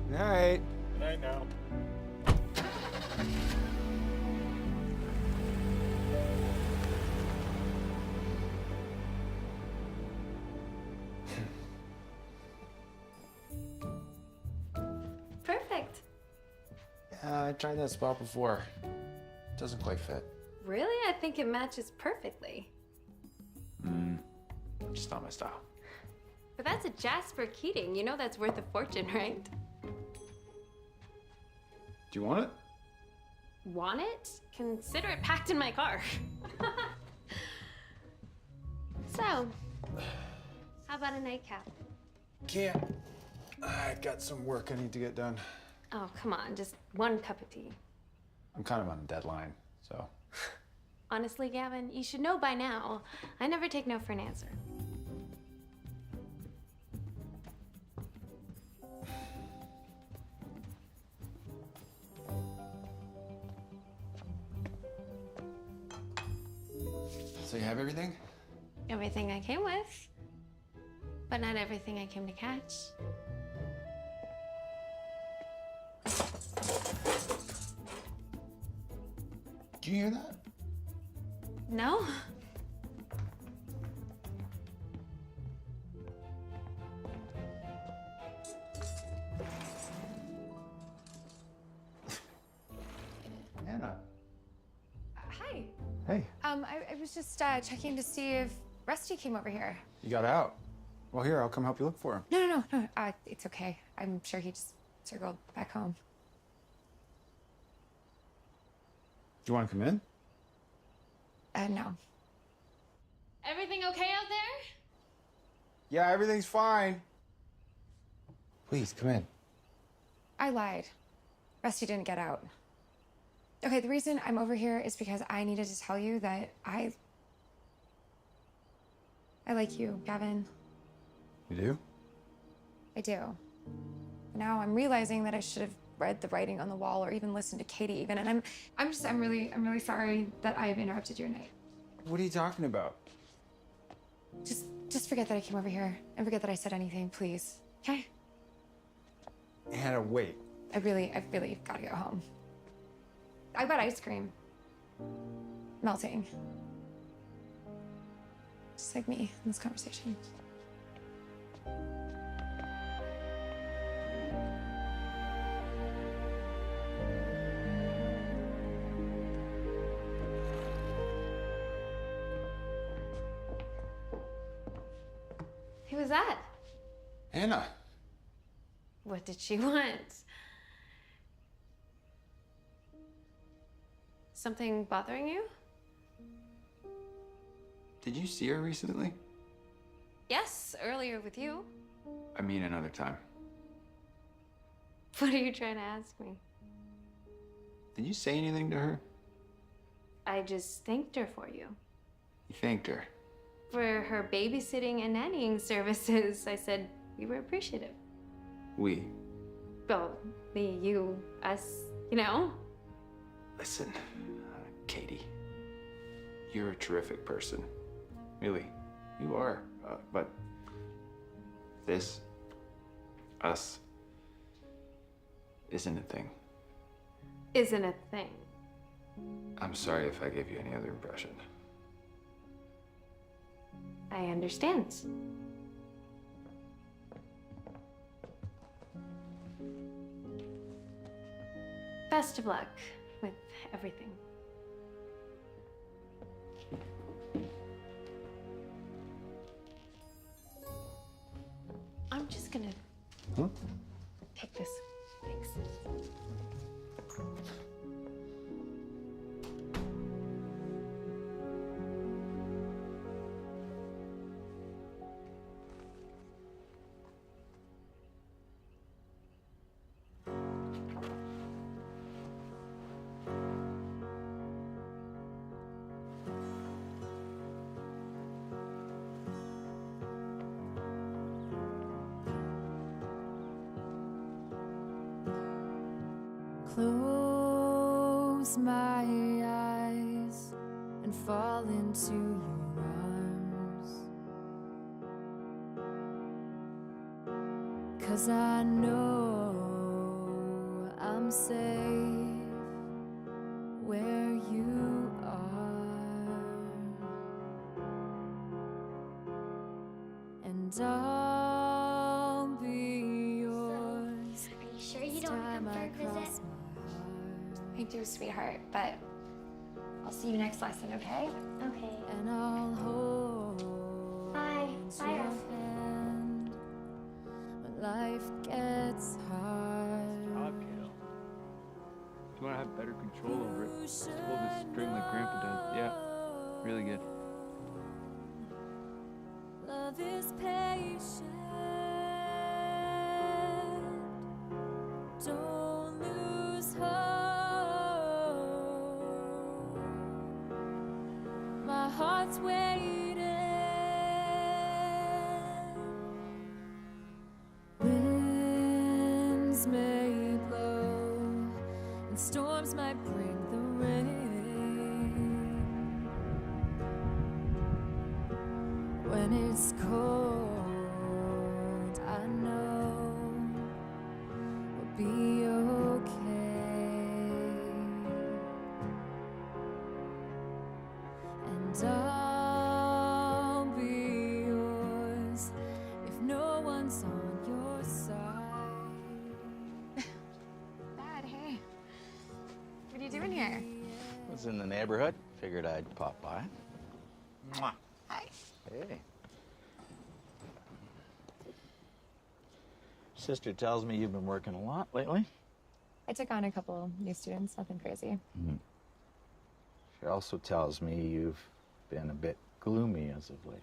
Night. Good night now. Perfect. Yeah, I tried that spot before. Doesn't quite fit. Really? I think it matches perfectly. Just not my style. But that's a Jasper Keating. You know that's worth a fortune, right? Do you want it? Want it? Consider it packed in my car. So, how about a nightcap? Can't. I got some work I need to get done. Oh, come on, just one cup of tea. I'm kind of on a deadline, so. Honestly, Gavin, you should know by now. I never take no for an answer. So you have everything? Everything I came with, but not everything I came to catch. Do you hear that? No? Anna. Hi. Hey. I was just checking to see if Rusty came over here. You got out. Well, here, I'll come help you look for him. No. It's okay. I'm sure he just circled back home. Do you want to come in? No. Everything okay out there? Yeah, everything's fine. Please, come in. I lied. Rusty didn't get out. Okay, the reason I'm over here is because I needed to tell you that I like you, Gavin. You do? I do. Now I'm realizing that I should have read the writing on the wall or even listened to Katie even, and I'm really sorry that I have interrupted your night. What are you talking about? Just forget that I came over here and forget that I said anything, please. Okay? Hannah, wait. I really gotta go home. I got ice cream. Melting. Just like me in this conversation. Who was that? Hannah. What did she want? Something bothering you? Did you see her recently? Yes, earlier with you. I mean, another time. What are you trying to ask me? Did you say anything to her? I just thanked her for you. You thanked her. For her babysitting and nannying services. I said we were appreciative. We. Well, me, you, us, you know? Listen, Katie, you're a terrific person. Really, you are. But this, us, isn't a thing. Isn't a thing. I'm sorry if I gave you any other impression. I understand. Best of luck with everything. I'm just gonna take this. Thanks. Close my eyes and fall into your arms, 'cause I know I'm safe where you are, and I'll be yours. Are you sure you don't come for a visit? I do, sweetheart, but I'll see you next lesson, okay? Okay. And I'll hold Bye. Bye, your Russ. hand when life gets hard. Stop, Kale. Do you want to have better control over it? Just hold this string like Grandpa does. Yeah, really good. Love is patient. Don't lose hope. My heart's waiting. Winds may blow and storms might bring the rain. When it's cold, I know we'll be okay. And I'll be yours if no one's on your side. Dad, hey. What are you doing here? Was in the neighborhood. Figured I'd pop by. Mwah. Hi. Hey. Sister tells me you've been working a lot lately. I took on a couple new students, nothing crazy. She also tells me you've been a bit gloomy as of late.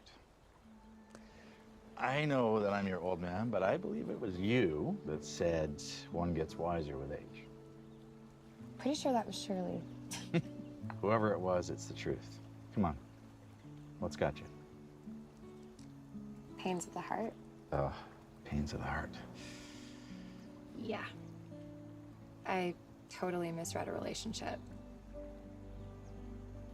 I know that I'm your old man, but I believe it was you that said one gets wiser with age. Pretty sure that was Shirley. Whoever it was, it's the truth. Come on. What's got you? Pains of the heart. Oh, pains of the heart. Yeah. I totally misread a relationship.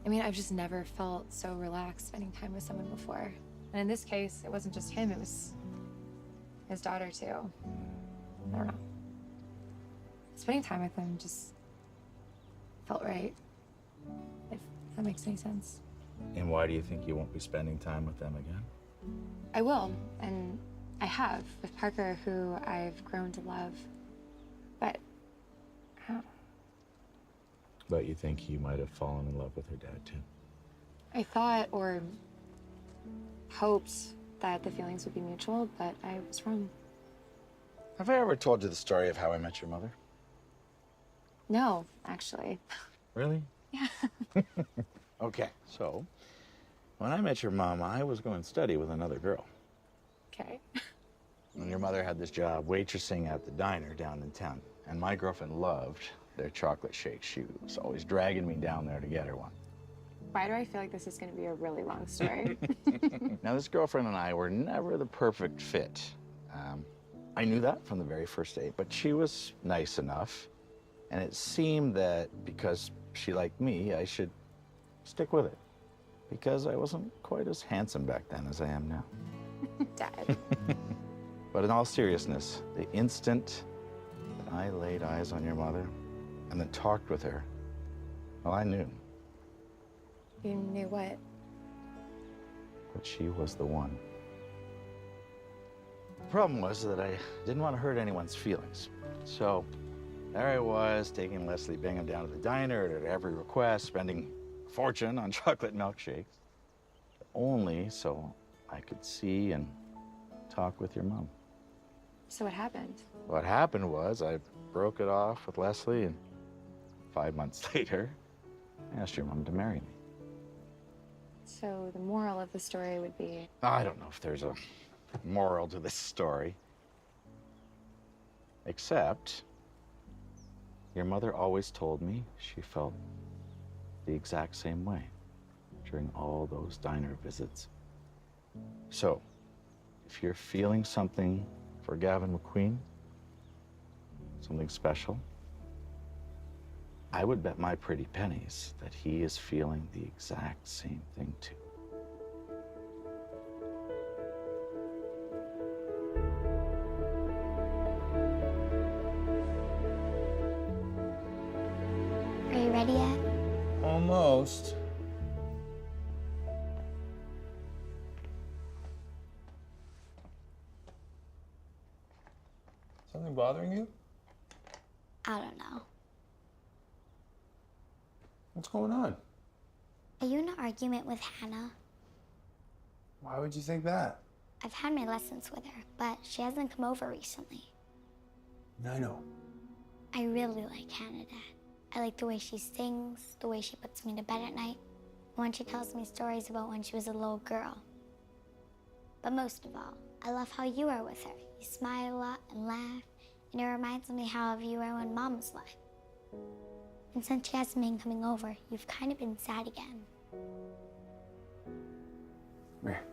I mean, I've just never felt so relaxed spending time with someone before. And in this case, it wasn't just him, it was his daughter too. I don't know. Spending time with him just felt right, if that makes any sense. And why do you think you won't be spending time with them again? I will, and I have with Parker, who I've grown to love. But I don't know. But you think you might have fallen in love with her dad too? I thought or hoped that the feelings would be mutual, but I was wrong. Have I ever told you the story of how I met your mother? No, actually. Really? Yeah. Okay, so when I met your mom, I was going to study with another girl. Okay. And your mother had this job waitressing at the diner down in town. And my girlfriend loved their chocolate shake. She was always dragging me down there to get her one. Why do I feel like this is going to be a really long story? Now, this girlfriend and I were never the perfect fit. I knew that from the very first date, but she was nice enough. And it seemed that because she liked me, I should stick with it. Because I wasn't quite as handsome back then as I am now. Dad. But in all seriousness, the instant that I laid eyes on your mother and then talked with her, well, I knew You knew what? that she was the one. The problem was that I didn't want to hurt anyone's feelings. So there I was, taking Leslie Bingham down to the diner at every request, spending a fortune on chocolate milkshakes, only so I could see and talk with your mom. So what happened? What happened was I broke it off with Leslie, and 5 months later, I asked your mom to marry me. So the moral of the story would be... I don't know if there's a moral to this story, except your mother always told me she felt the exact same way during all those diner visits. So, if you're feeling something for Gavin McQueen, something special, I would bet my pretty pennies that he is feeling the exact same thing too. Are you ready yet? Almost. Something bothering you? I don't know. What's going on? Are you in an argument with Hannah? Why would you think that? I've had my lessons with her, but she hasn't come over recently. I know. I really like Hannah, Dad. I like the way she sings, the way she puts me to bed at night, when she tells me stories about when she was a little girl. But most of all, I love how you are with her. You smile a lot and laugh, and it reminds me how you were when Mom was alive. And since she hasn't been coming over, you've kind of been sad again. Come here.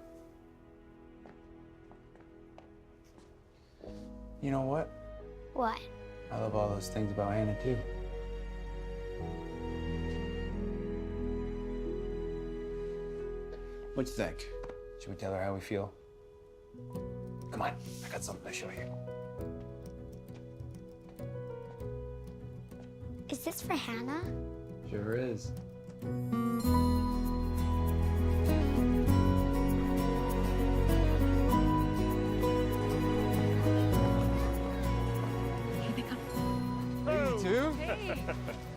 You know what? What? I love all those things about Hannah, too. What you think? Should we tell her how we feel? Come on, I got something to show you. Is this for Hannah? Sure is. Oh. You too?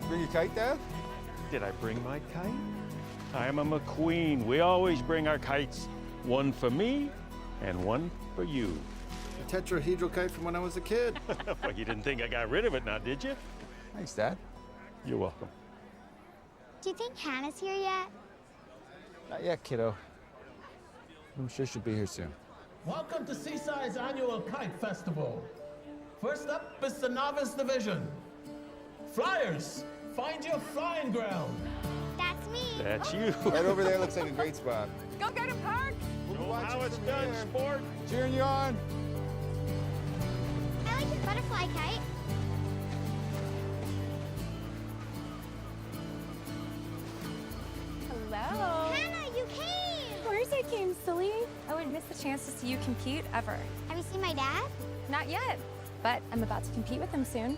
Bring your kite, Dad? Did I bring my kite? I'm a McQueen. We always bring our kites. One for me and one for you. A tetrahedral kite from when I was a kid. Well, you didn't think I got rid of it now, did you? Thanks, Dad. You're welcome. Do you think Hannah's here yet? Not yet, kiddo. I'm sure she'll be here soon. Welcome to Seaside's annual Kite Festival. First up is the Novice Division. Flyers, find your flying ground. That's me. That's you. Right over there looks like a great spot. Go get him, Park! We'll be Show watching how it's from done, here. sport. Cheering you on. I like your butterfly kite. Hello. Hannah, you came! Of course I came, silly. I wouldn't miss the chance to see you compete ever. Have you seen my dad? Not yet, but I'm about to compete with him soon.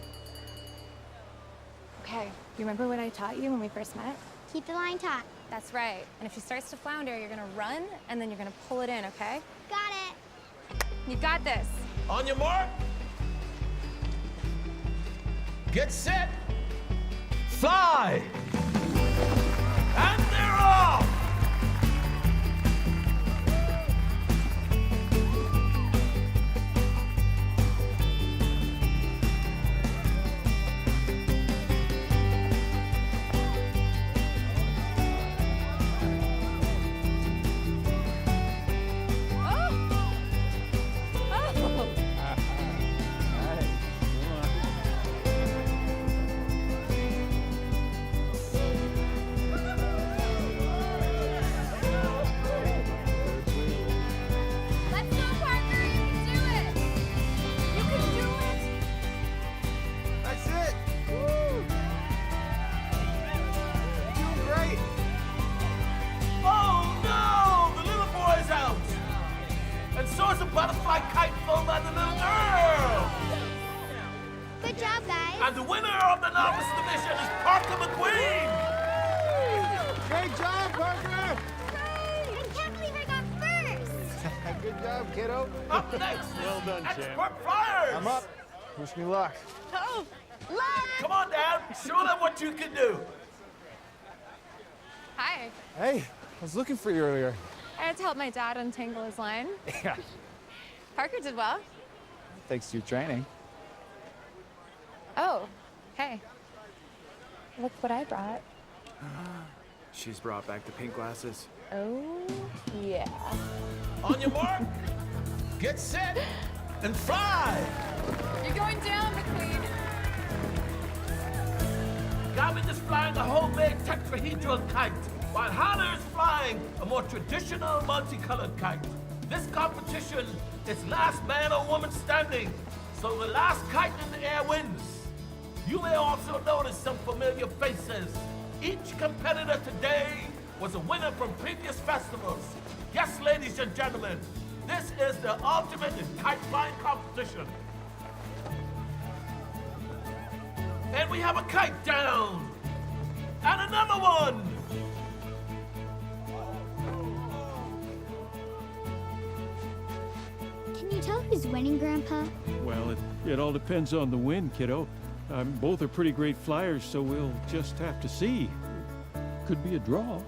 Okay, you remember what I taught you when we first met? Keep the line taut. That's right. And if she starts to flounder, you're gonna run and then you're gonna pull it in, okay? Got it. You got this. On your mark. Get set. Fly. And they're off. And the winner of the novice division is Parker McQueen. Great job, Parker! I can't believe I got first. Good job, kiddo. Up next is Well done, champ. Expert Flyers. I'm up. Wish me luck. Oh, Come on, Dad. Show them what you can do. Hi. Hey, I was looking for you earlier. I had to help my dad untangle his line. Yeah. Parker did well. Thanks to your training. Oh, hey. Look what I brought. She's brought back the pink glasses. Oh, yeah. On your mark, get set, and fly. You're going down, McQueen. Gavin is flying a homemade tetrahedral kite, while Hannah is flying a more traditional multicolored kite. This competition is last man or woman standing, so the last kite in the air wins. You may also notice some familiar faces. Each competitor today was a winner from previous festivals. Yes, ladies and gentlemen, this is the ultimate in kite flying competition. And we have a kite down. And another one. Can you tell who's winning, Grandpa? Well, it all depends on the wind, kiddo. Both are pretty great flyers, so we'll just have to see. Could be a draw.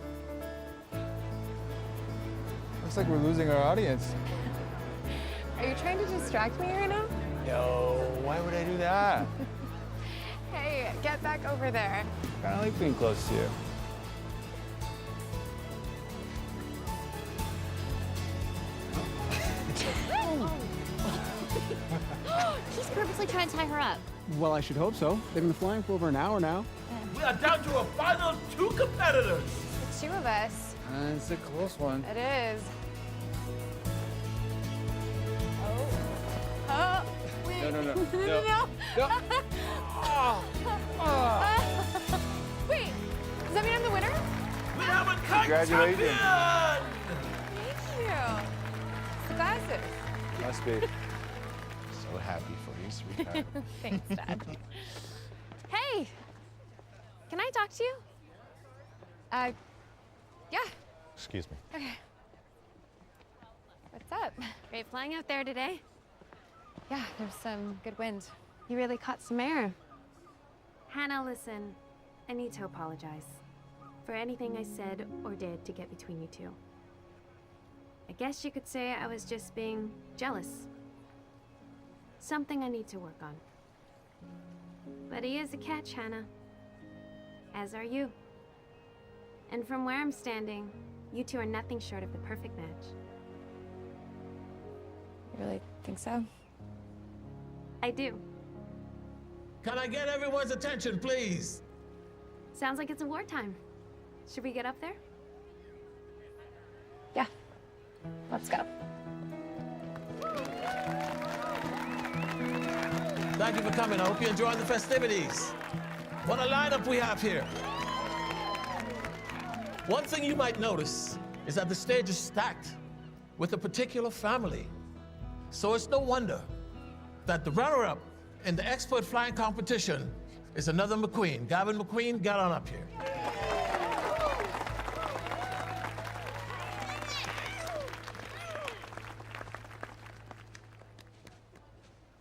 Looks like we're losing our audience. Are you trying to distract me right now? No, why would I do that? Hey, get back over there. Kind of like being close to you. He's purposely trying to tie her up. Well, I should hope so. They've been flying for over an hour now. We are down to a final 2 competitors. The two of us. It's a close one. It is. Oh. Wait. No. No. Wait, does that mean I'm the winner? We have a kite Congratulations. champion. Thank you. The glasses. Must be. So happy for you, sweetheart. Thanks, Dad. Hey, can I talk to you? Yeah. Excuse me. Okay. What's up? Great flying out there today. Yeah, there's some good wind. You really caught some air. Hannah, listen. I need to apologize for anything I said or did to get between you two. I guess you could say I was just being jealous. Something I need to work on. But he is a catch, Hannah. As are you. And from where I'm standing, you two are nothing short of the perfect match. You really think so? I do. Can I get everyone's attention, please? Sounds like it's wartime. Should we get up there? Yeah. Let's go. Thank you for coming. I hope you're enjoying the festivities. What a lineup we have here. One thing you might notice is that the stage is stacked with a particular family. So it's no wonder that the runner-up in the expert flying competition is another McQueen. Gavin McQueen, get on up here.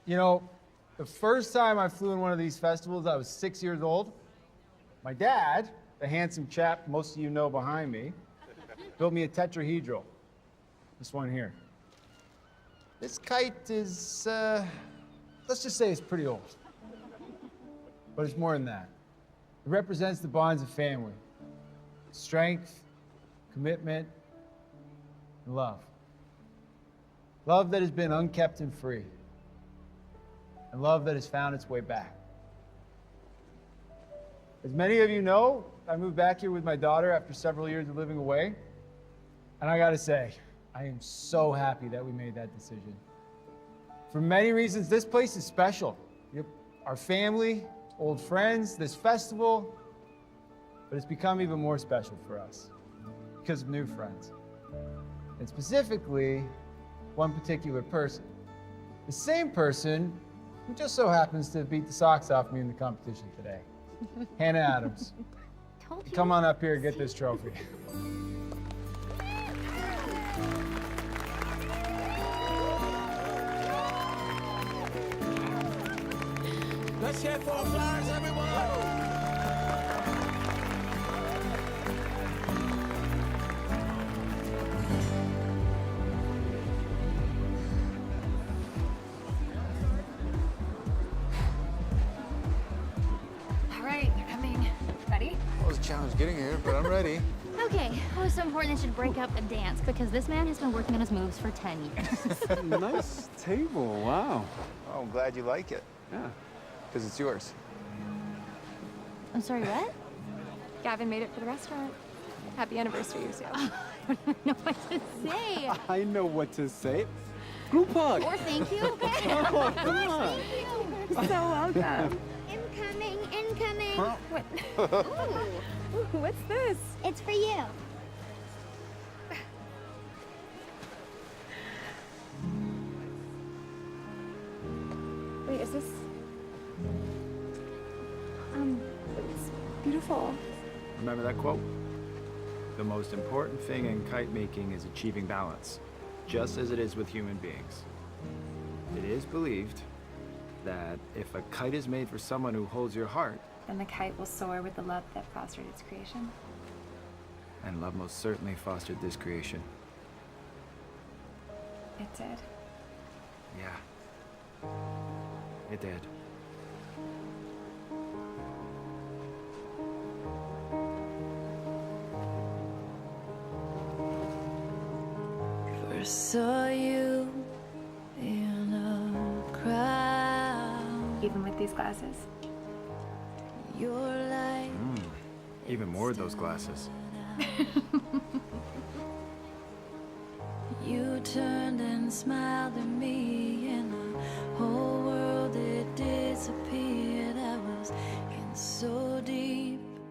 You know, the first time I flew in one of these festivals, I was 6 years old. My dad, the handsome chap most of you know behind me, built me a tetrahedral. This one here. This kite is, let's just say it's pretty old. But it's more than that. It represents the bonds of family. Strength, commitment, and love. Love that has been unkept and free. And love that has found its way back. As many of you know, I moved back here with my daughter after several years of living away. And I gotta say, I am so happy that we made that decision. For many reasons, this place is special. Our family, old friends, this festival, but it's become even more special for us because of new friends. And specifically, one particular person. The same person who just so happens to beat the socks off me in the competition today. Hannah Adams. Come on up here and get this trophy. Let's hear for flowers, everyone! All right, they're coming. Ready? Well, it was a challenge getting here, but I'm ready. Okay, oh, it's so important they should break up and dance because this man has been working on his moves for 10 years. Nice table, wow. Oh, I'm glad you like it. Yeah. Because it's yours. I'm sorry, what? Gavin made it for the restaurant. Happy anniversary, Lucio. I don't know what to say. I know what to say. Group hug. Or thank you. Oh, come on. So welcome. Incoming, incoming. What? Ooh, Ooh, what's this? it's for you. Wait, is this? It's beautiful. Remember that quote? The most important thing in kite making is achieving balance, just as it is with human beings. It is believed that if a kite is made for someone who holds your heart, Then the kite will soar with the love that fostered its creation. and love most certainly fostered this creation. It did. Yeah. It did. First saw you in a crowd. Even with these glasses. Your light. Even more of those glasses. You turned and smiled at me, and the whole world it disappeared. I was in so deep.